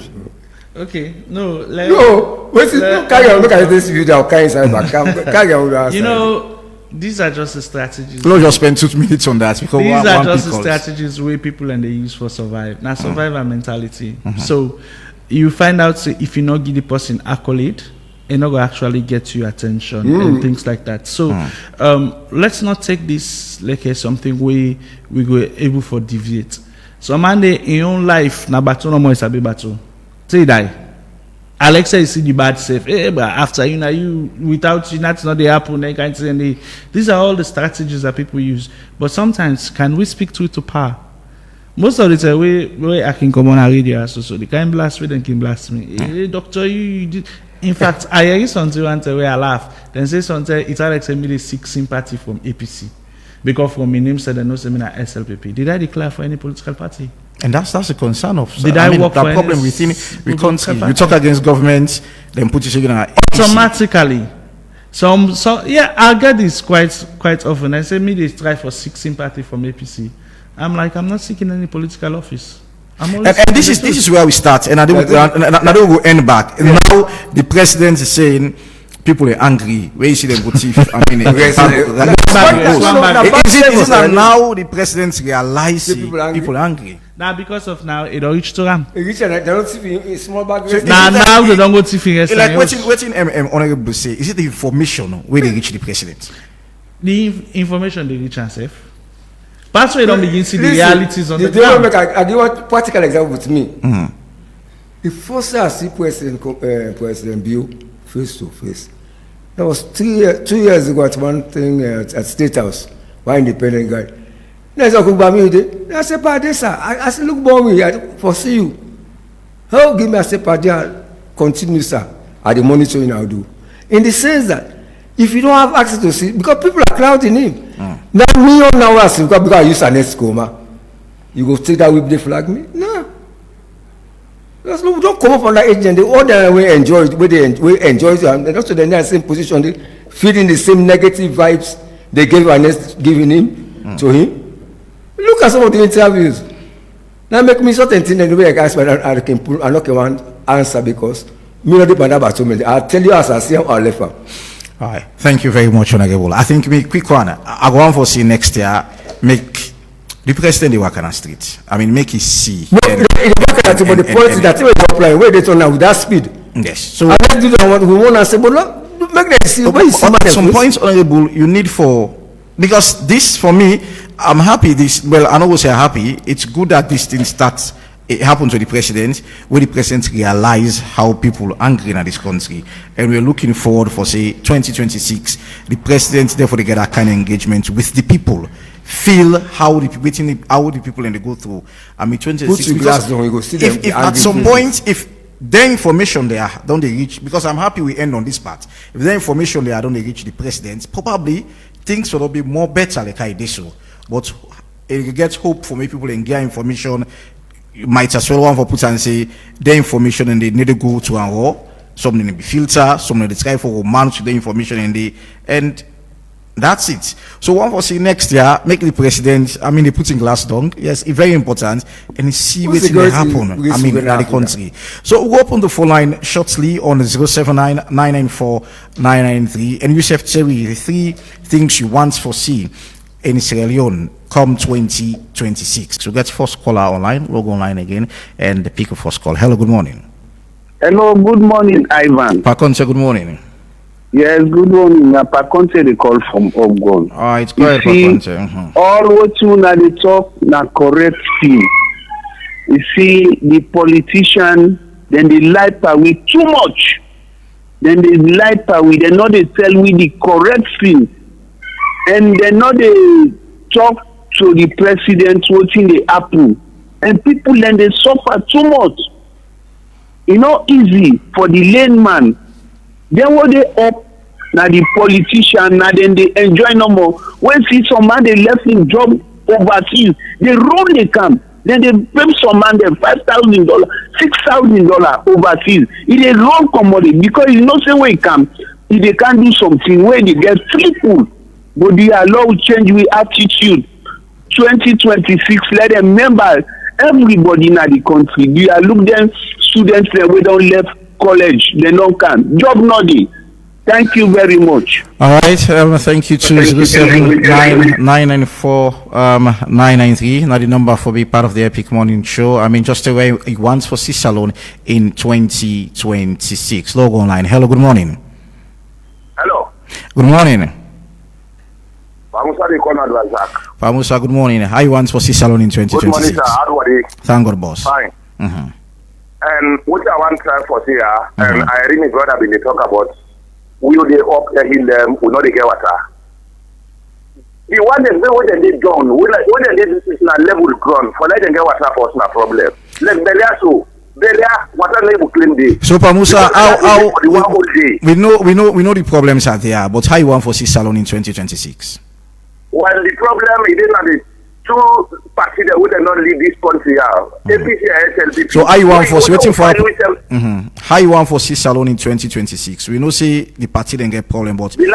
Okay, no. Carry on. Look at this video. Carry on. You know, these are just the strategies. Let's just spend 2 minutes on that because these are just the strategies where people and they use for survive. Now, survivor mentality. So you find out if you not give the person accolade, it not going to actually get you attention and things like that. So let's not take this like something we go able for deviate. So man, in your own life, na battle no more is a big battle. Say die. Alexa is see the bad self. But after you without you, that's not the happen. They can't say these are all the strategies that people use. But sometimes, can we speak to it to power? Most of the time, we I can come on a radio, so they can blast me, then can blast me. Hey, doctor, you did. In fact, I hear something once where I laugh. Then say something. It's Alex Emily seek sympathy from APC because from my name said I know seminar SLPP. Did I declare for any political party? And that's a concern of. Did I work that for problem within the country? You talk against government, then put you in automatically. So yeah, I get this quite often. I say me they try for seek sympathy from APC. I'm like, I'm not seeking any political office. And this is where we start, and I don't go end back. And now the president is saying people are angry. Where you see them go thief? I mean, is it now the president realize people are angry? Now because of now it don't reach to them. They don't see in small bag. Now they don't go thieving. Like waiting honorable say, is it the information where they reach the president? The information they reach themselves. That's why they don't begin to see the realities on the ground. I give a practical example with me. The first time I see President Bill face to face, that was 2 years ago at one thing at State House, one independent guy. I said, "Pardon, sir." I said, "Look, boy, I foresee you. Give me a say, pardon, continue, sir. At the monitoring I'll do." In the sense that If you don't have access to see, because people are crowding him. Now, me on now, because I use an escoma, you go take that whip, they flag me? No. Because no, don't come up on that agent. They all the way enjoy it, where they enjoy it, and also they're in the same position, they feeding the same negative vibes they giving him to him. Look at some of the interviews. Now make me certain things the way I guys I can pull, I'm not going to answer because me not depend about so many. I'll tell you as I see how I left her. All right. Thank you very much, Honorable. I think me quick one. I go on for see next year. Make the president they work on the street. I mean, make it see. No, the policy that they apply where they turn now with that speed. Yes. So I let's do that one. We want to say, but look, make them see. Some points, Honorable, you need for because this for me, I'm happy. This well, I know say happy. It's good that this thing starts. It happened to the president, where the president realize how people are angry in this country, and we're looking forward for say 2026. The president therefore they get that kind of engagement with the people, feel how the people and they go through. I mean 2026 because if at some point if the information they are don't they reach, because I'm happy we end on this part. If the information they are don't they reach the president, probably things will be more better like I did so. But it gets hope for me people and get information. You might as well want to put and say the information and they need to go to and raw. Some need to be filtered, some need to try for manage the information and that's it. So one for say next year, make the president, I mean, they put in glass down. Yes, it's very important. And see what will happen. I mean, in the country. So we'll open the phone line shortly on 079-994-993. And Yusuf Cherry, the 3 things you want to see in Sierra Leone come 2026. So get first caller online. We'll go online again and pick a first call. Hello, good morning. Hello, good morning, Ivan. Pakonte, good morning. Yes, good morning. Pakonte, they call from Ogun. All right, go ahead, Pakonte. All what you na they talk na correct thing. You see, the politician, then they lie with too much. Then they lie with, they know they tell we the correct thing. And they know they talk to the president watching the happen. And people then they suffer too much. You know, easy for the layman. Then what they up now the politician now then they enjoy no more. When see some man they left him job overseas, they roll the camp. Then they pay some man them $5,000, $6,000 overseas. It is wrong commodity because you know say where he come, if they can't do something where they get free food. But they allow change with attitude. 2026, let them remember everybody in the country. They are look them students that we don't left college, they don't come. Job noddy. Thank you very much. All right, thank you to 079-994-993. Now the number for be part of the Epic Morning Show. I mean, just the way it wants for C Salon in 2026. Logo online. Hello, good morning. Hello. Good morning. Pamusa, good morning. How you want for C Salon in 2026? Good morning, sir. How are you? Thank God, boss. Fine. And what I want to for here, and I really brother when they talk about will they up the hill them, will not they get water. The one that what they did done, when they did this is not level ground, for let them get water for us no problem. Like Belia so. Water level clean day. So Pamusa, how we know the problems are there, but how you want for C Salon in 2026? Well, the problem is not the two parties that would not lead this country out. APC and SLP. So how you want for how you want for C Salon in 2026? We know say the party then get problem, but for me,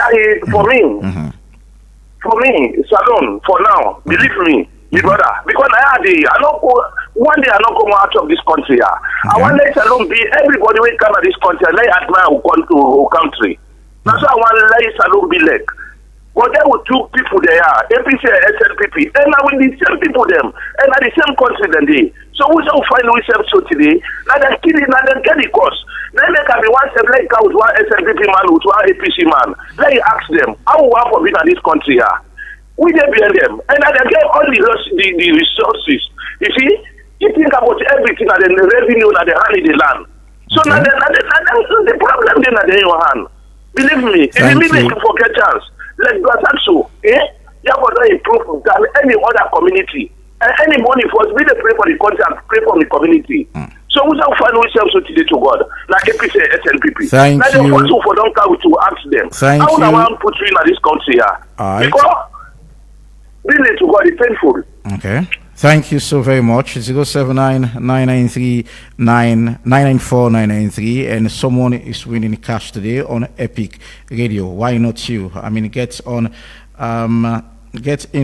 Salon for now, believe me, my brother, because I don't go one day I don't come out of this country. I want let Salon be everybody will come to this country, let admire who come to country. That's why I want let Salon be like. But there were 2 people there, APC and SLPP, and now with the same people them, and at the same country than they. So we shall find ourselves so today, now they're killing, now they're getting cost. Then they can be one like out one SLPP man, with one APC man. Let you ask them, how we want for being in this country here? We they behind them, and now they get all the resources. You see, you think about everything and then the revenue that they hand in the land. So now the problem then at your hand. Believe me, if you need to forget chance. Like Brasaxo, you have to improve than any other community. And any money for us, we pray for the country and pray for the community. So So we don't find ourselves today to God. Like APC, SNPP. Thank now you. Now the for don't come to ask them. Thank how you. I want to put you in this country here? All right. Because really to God is painful. Okay. Thank you so very much. 079-993-994-993, and someone is winning cash today on Epic Radio. Why not you? I mean, get in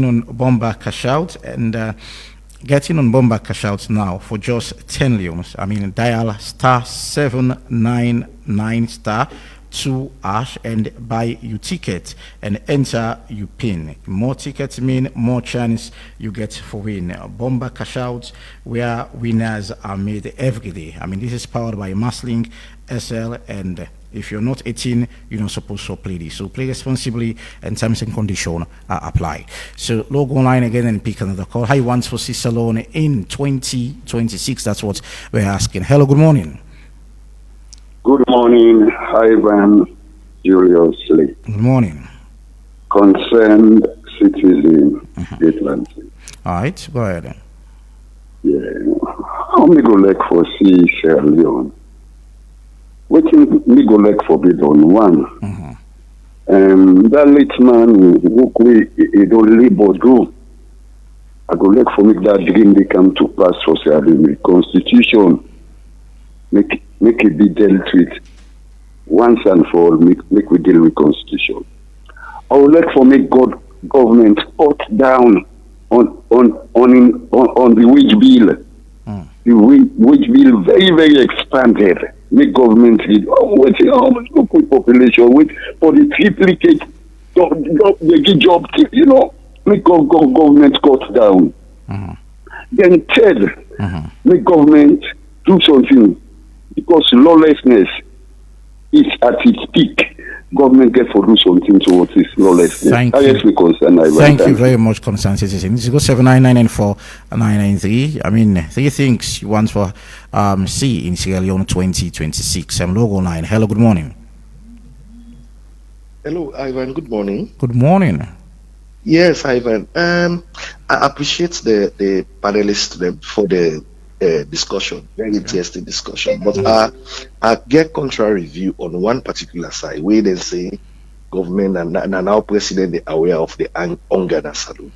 on Bomba Cash Out and get in on Bomba Cash Out now for just 10 leons. I mean, dial *799*2# and buy your ticket and enter your pin. More tickets mean more chance you get for win. Bomba Cash Out, where winners are made every day. I mean, this is powered by Masling SL, and if you're not 18, you're not supposed to play this. So play responsibly, and terms and conditions apply. So log online again and pick another call. How you want for see Leone in 2026? That's what we're asking. Hello, good morning. Good morning, Ivan Julius Lee. Good morning. Concerned citizen, Atlantic. All right, go ahead. Yeah, how me go like for see Sierra Leone? Waiting me go like for bid on one. That late man who we don't labor do. I go like for make that dream they come to pass for Sierra Leone. Constitution make it be dealt with once and for all. Make we deal with constitution. I would like for make government cut down on the wage bill. The wage bill very expanded. Make government read how much local population with for the triplicate the job, make government cut down. Then third, make government do something, because lawlessness is at its peak. Government get for do something towards this lawlessness. Thank you. Thank you very much, concerned citizen. This is 79994-993. I mean, 3 things you want for see in Sierra Leone 2026. I'm logo 9. Hello, good morning. Hello, Ivan. Good morning. Good morning. Yes, Ivan. I appreciate the panelists for the discussion, very interesting discussion. But I get contrary view on one particular side, where they say government and now president are aware of the hunger in Salon.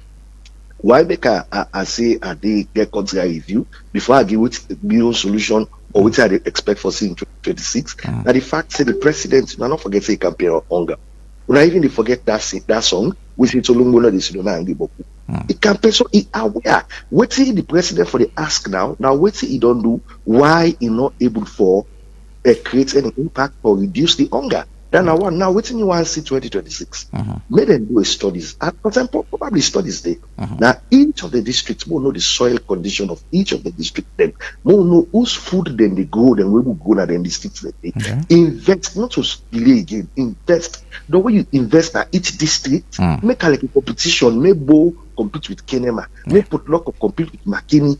Why make I say they get contrary view before I give it a solution or which I expect for seeing 2026? Now the fact say the president, not forget say campaign on hunger. When I even forget that song, which is Olungola de Sidona and Giboku. It campaign so he aware. Waiting the president for the ask now. Now waiting he don't do why he not able for create any impact or reduce the hunger. Then now waiting you want to see 2026. May them do a studies. For example, probably studies there. Now each of the districts will know the soil condition of each of the districts. Then will know whose food then they grow, then we will go now then districts that they invest, not to delay again, invest. The way you invest at each district, make a like a competition, make Bo compete with Kenema, make Potluck compete with McKinney.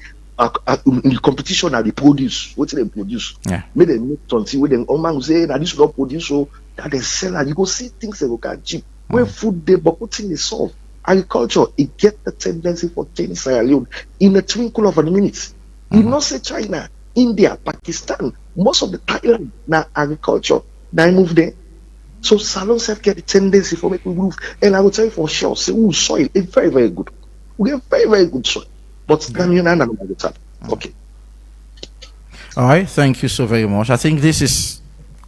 In the competition that they produce, what they produce, make them make something with them. Oh man, say that this will not produce, so that they sell and you go see things that can cheap. Where food they but what thing they solve. Agriculture, it get the tendency for change Sierra Leone in a twinkle of a minute. You not say China, India, Pakistan, most of the Thailand now agriculture. Now I move there. So salon self get the tendency for make we move. And I will tell you for sure, say soil is very, very good. We get very good soil. But okay. All right, thank you so very much. I think this is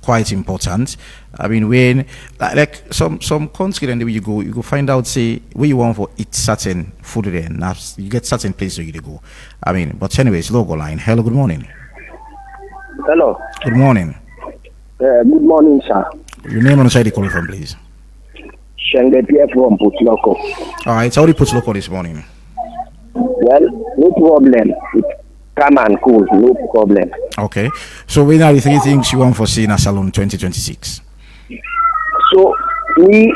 quite important. I mean, when like some country, then where you go find out say where you want for eat certain food there. Now you get certain places where you go. I mean, but anyways, logo line. Hello, good morning. Hello. Good morning. Good morning, sir. Your name on the side you call from, please. Shenge Pierre from Putloko. All right, how do you put local this morning? Well, no problem. It's calm and cool, no problem. Okay. So what are the 3 things you want for seeing a salon 2026? So we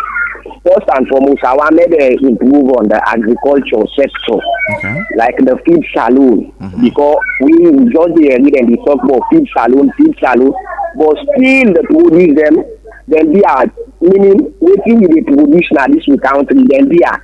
first and foremost I want to improve on the agriculture sector. Okay. Like the feed saloon. Because we just read and we talk about feed saloon, but still the produce them, then they are meaning waiting with the produce now this country, then they are.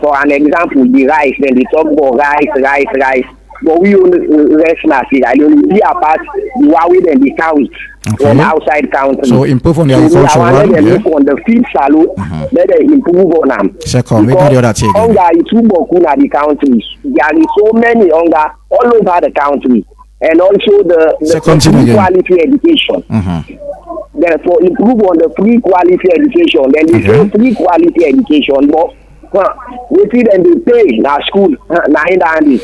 For an example, the rice, then they talk about rice. but we only rest now. See, I only see apart the Huawei and the count from outside country. So improve on the agriculture one. Let them look on the feed salon. Let them improve on them. Second, we got the other thing. Hunger is too much in the country. There is so many hunger all over the country, and also the free quality education. Therefore, improve on the free quality education. Then they say free quality education, but we see them they pay in our school, and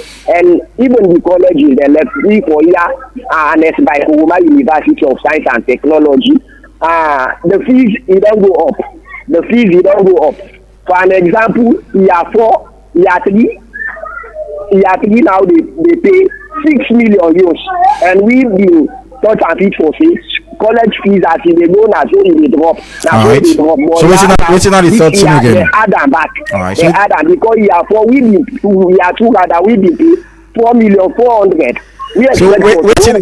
even the colleges they left free for year and it's by Homa University of Science and Technology. The fees it don't go up. The fees it don't go up. For an example, year 4, year 3 now they pay 6 million euros, and we've been touch and fit for 6. College fees as in they go now, so they drop. Now right. they drop. So what's not the third thing again? They add them back. Right. They add them because year 4 we been 2 rather we been pay 4,400,000. So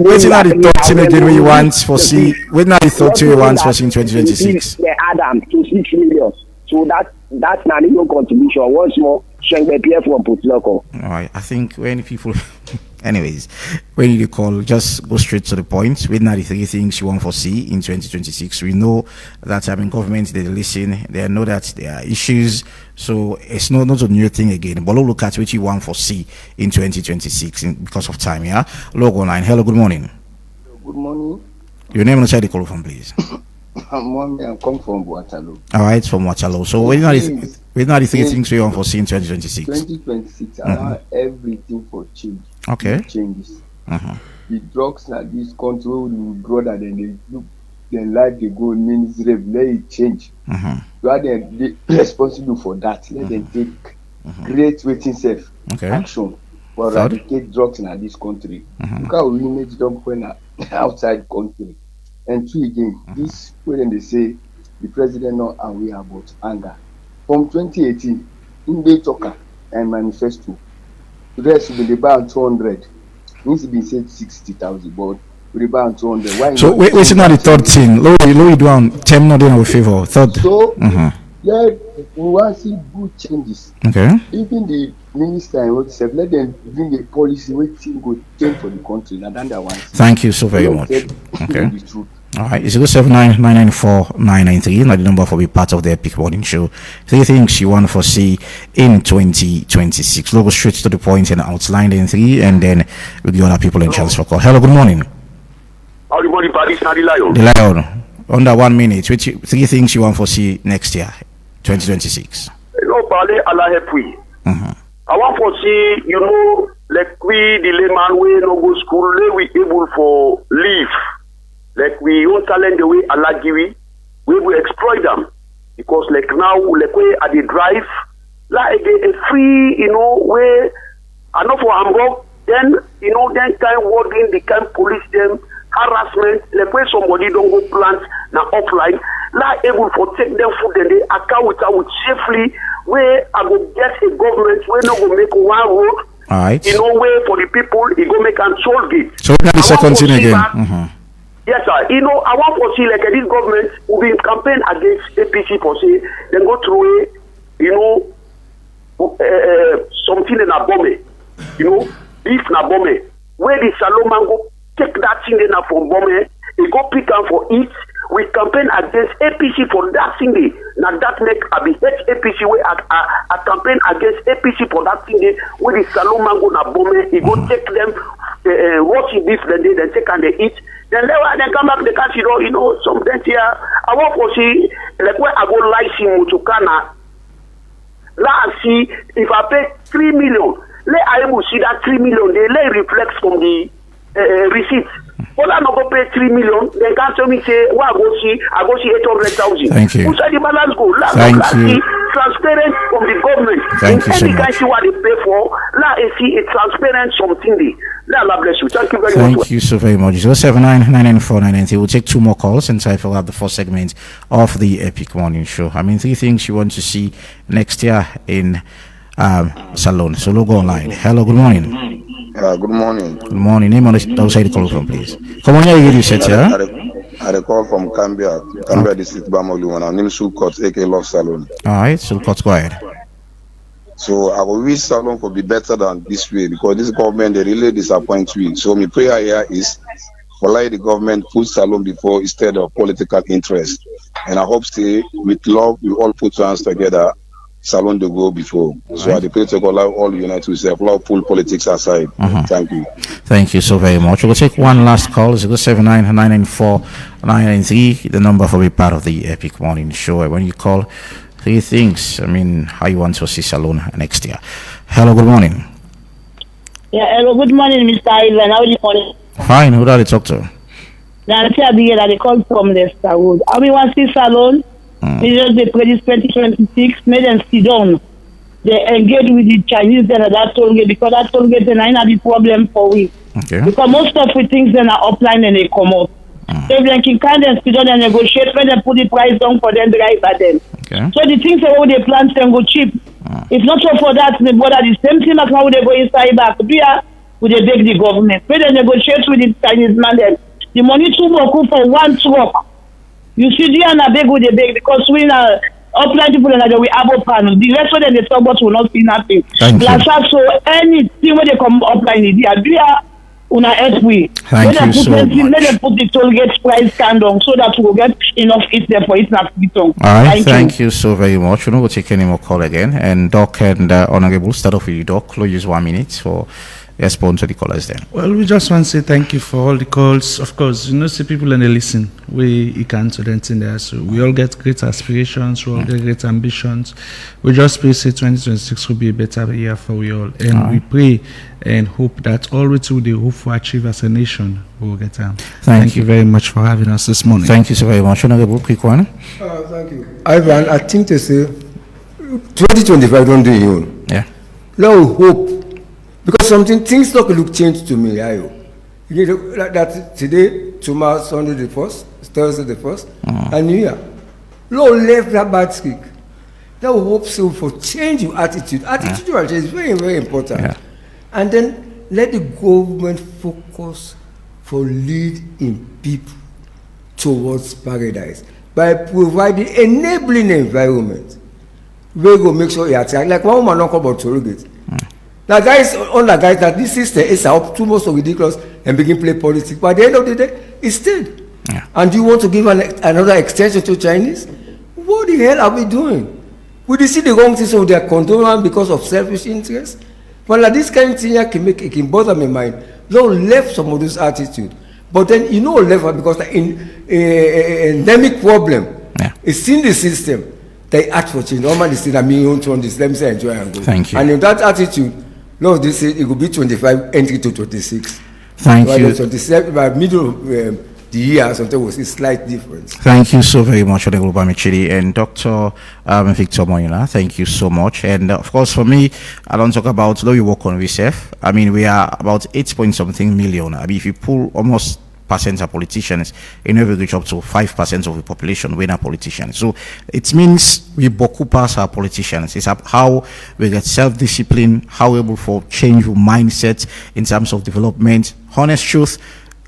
what's not the third thing again when you want for see? What's not the third thing you want for see in 2026? They add them to 6 million. So that's not even contribution. Once more, Shengbe from Putloko. All right. I think when people, anyways, when you call, just go straight to the point. With 93 things you want to foresee in 2026, we know that government they listen, they know that there are issues, so it's not a new thing again. But look at what you want to foresee in 2026 because of time. Yeah. Logo line. Hello. Good morning. Good morning. Your name inside the call from, please. I'm come from Waterloo. All right, from Waterloo. So we're not the three things we want to see in 2026. 2026, allow everything for change. Okay. Changes. The drugs that this country will brother, then they look, their life they go means let it change. Rather than they responsible for that, let them take great waiting safe action for eradicate drugs in this country. Look how we image them when outside country. And two again, this when they say the president not aware about anger. From 2018, in the talker and manifesto, the rest will be about 200. Needs to be said 60,000, but we about 200. Why? So wait, not the third thing. Low you do on term not in our favor. Third. So yeah, we want to see good changes. Okay. Even the minister and what said, let them bring a policy which will change for the country. Thank you so very much. Okay. All right, it's 079994993. Not the number for be part of the Epic Morning Show. Three things you want to foresee in 2026. We'll go straight to the point and outline in three, and then we'll give other people a chance for call. Hello, good morning. Good morning, Paris. The Lion. The Lion. Under 1 minute. Three things you want to foresee next year, 2026. No, Pale, Allah help we. I want to see, like we, the layman, we no go school, we able for leave. Like we won't talent the way Allah give we will exploit them. Because like now, like we at the drive, like a free, way, and not for Hamburg, then, then kind working, the kind police them, harassment, like when somebody don't go plant, now offline, like able for take them food and they account with safely, where I will get a government, where not go make one road, all right. Way for the people, it go make a toll gate. So we got the second thing again. Yes, sir. I want to see like this government will be campaign against APC for say then go through something in a bombe, beef na bombe. Where the Salomon go take that thing in a from bombe, he go pick up for it. We campaign against APC for that thing. Now that make a be APC where a campaign against APC for that thing. Where the Salomon go na bombe, he go take them watch beef then they take and they eat. Then they come back the country, something here. I want to see, like where I go license to Kana. Let's see if I pay 3 million. Let I will see that 3 million. They let reflect from the receipt. But I not go pay 3 million. They can't tell me say, well, I go see 800,000. Thank you. Who said the balance go? Thank you. See transparent from the government. Thank you so much. Can see what they pay for. Let see a transparent something there. Allah bless you. Thank you very much. Thank you so very much. 079994993. We'll take 2 more calls and I will have the 4th segment of the Epic Morning Show. Three things you want to see next year in Salon. So logo online. Hello, good morning. Good morning. Good morning. Name on the outside the call from, please. Come on, you set here. I call from Cambia District, Bamolu, and I'm in Sulcott, AK Love Salon. All right, Sulcott, go ahead. So I will wish Salon could be better than this way because this government they really disappoint me. So my prayer here is for like the government put Salon before instead of political interest. And I hope say with love we all put hands together, Salon to go before. So I pray to God all unite ourselves, love pull politics aside. Thank you. Thank you so very much. We'll take one last call. 079-994-993, the number for be part of the Epic Morning Show. When you call, three things. I mean, how you want to see Salon next year. Hello, good morning. Yeah, hello, good morning, Mr. Ivan. How are you calling? Fine, who do I talk to? Nancy Abigail, they call from Leicester Road. I mean, want to see Salon. They just they play this 2026, made them sit down. They engage with the Chinese then at that toll gate because that toll gate then I have the problem for we. Okay. Because most of the things then are upline and they come up. So if they can kind of sit down and negotiate, when they put the price down for them, drive at them. Okay. So the things that they plant them go cheap. If not so for that, the border the same thing as how they go inside back. We they beg the government. When they negotiate with the Chinese man then, the money too much for one truck. You see, they are not big with the big because we are upline people and we have a panel. The rest of them they talk about will not see nothing. Thank you. So anything when they come upline, they are una help we. Thank you so much. Let them put the toll gate price down so that we'll get enough eat there for it not to be done. All right, thank you so very much. We're not going to take any more call again. And Doc and Honorable, start off with you, Doc. Close 1 minute for respond to the callers then. Well, we just want to say thank you for all the calls. Of course, see people and they listen. We can to them in there. So we all get great aspirations, we all get great ambitions. We just pray say 2026 will be a better year for we all. And we pray and hope that all we hope for achieve as a nation will get down. Thank you very much for having us this morning. Thank you so very much. Honorable, quick one. Thank you. Ivan, I think to say 2025 don't do you. Yeah. Now hope. Because things look changed to me, Ayo. You know that today, tomorrow, Sunday the 1st, Thursday the 1st, and New Year. Lord left that bad streak. Now hope so for change your attitude. Attitude is very, very important. Yeah. And then let the government focus for lead in people towards paradise by providing enabling environment. We go make sure you attack. Like one woman not come about surrogate. Now, guys, that this system is up too much so ridiculous and begin play politics. But at the end of the day, it's stayed. Yeah. And you want to give another extension to Chinese? What the hell are we doing? We see the wrong things of their control because of selfish interest. But like this kind of thing it can bother my mind. Don't left some of this attitude. But then left because in endemic problem. Yeah. It's in the system. They act for change. Normally, they say, "I mean, you want this. Let me say, enjoy and go." Thank you. And in that attitude, Lord, they say it will be 25 entry to 26. Thank you. 27 by middle of the year, something was a slight difference. Thank you so very much, Honorable Bamichiri and Dr. Victor Moinina. Thank you so much. And of course, for me, I don't talk about though you work on reserve. I mean, we are about 8 point something million. I mean, if you pull almost percent of politicians, in every reach up to 5% of the population when are politicians. So it means we bokupas our politicians. It's how we get self-discipline, how we're able for change your mindset in terms of development. Honest truth,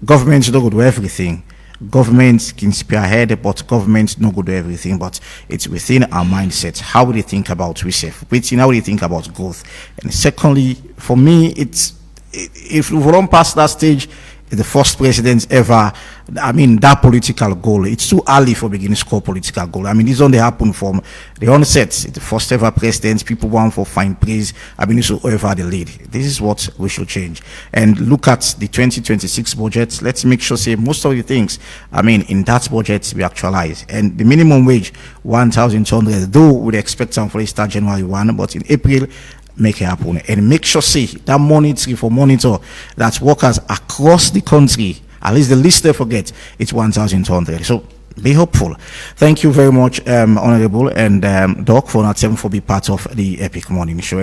governments don't go do everything. Governments can spearhead, but governments don't go do everything. But it's within our mindset. How we think about research, how we think about growth. And secondly, for me, if we run past that stage, the first president ever, I mean, that political goal, it's too early for beginning to score political goal. I mean, this only happened from the onset. The first ever president, people want for fine praise. I mean, so over the lead. This is what we should change. And look at the 2026 budget. Let's make sure, say, most of the things, I mean, in that budget, we actualize. And the minimum wage, 1,200, though we'd expect some for it start January 1, but in April, make it happen and make sure see that monitor that workers across the country, at least the least they forget, it's 1,200. So be hopeful. Thank you very much, Honorable and Doc, for not 7 for being part of the Epic Morning Show.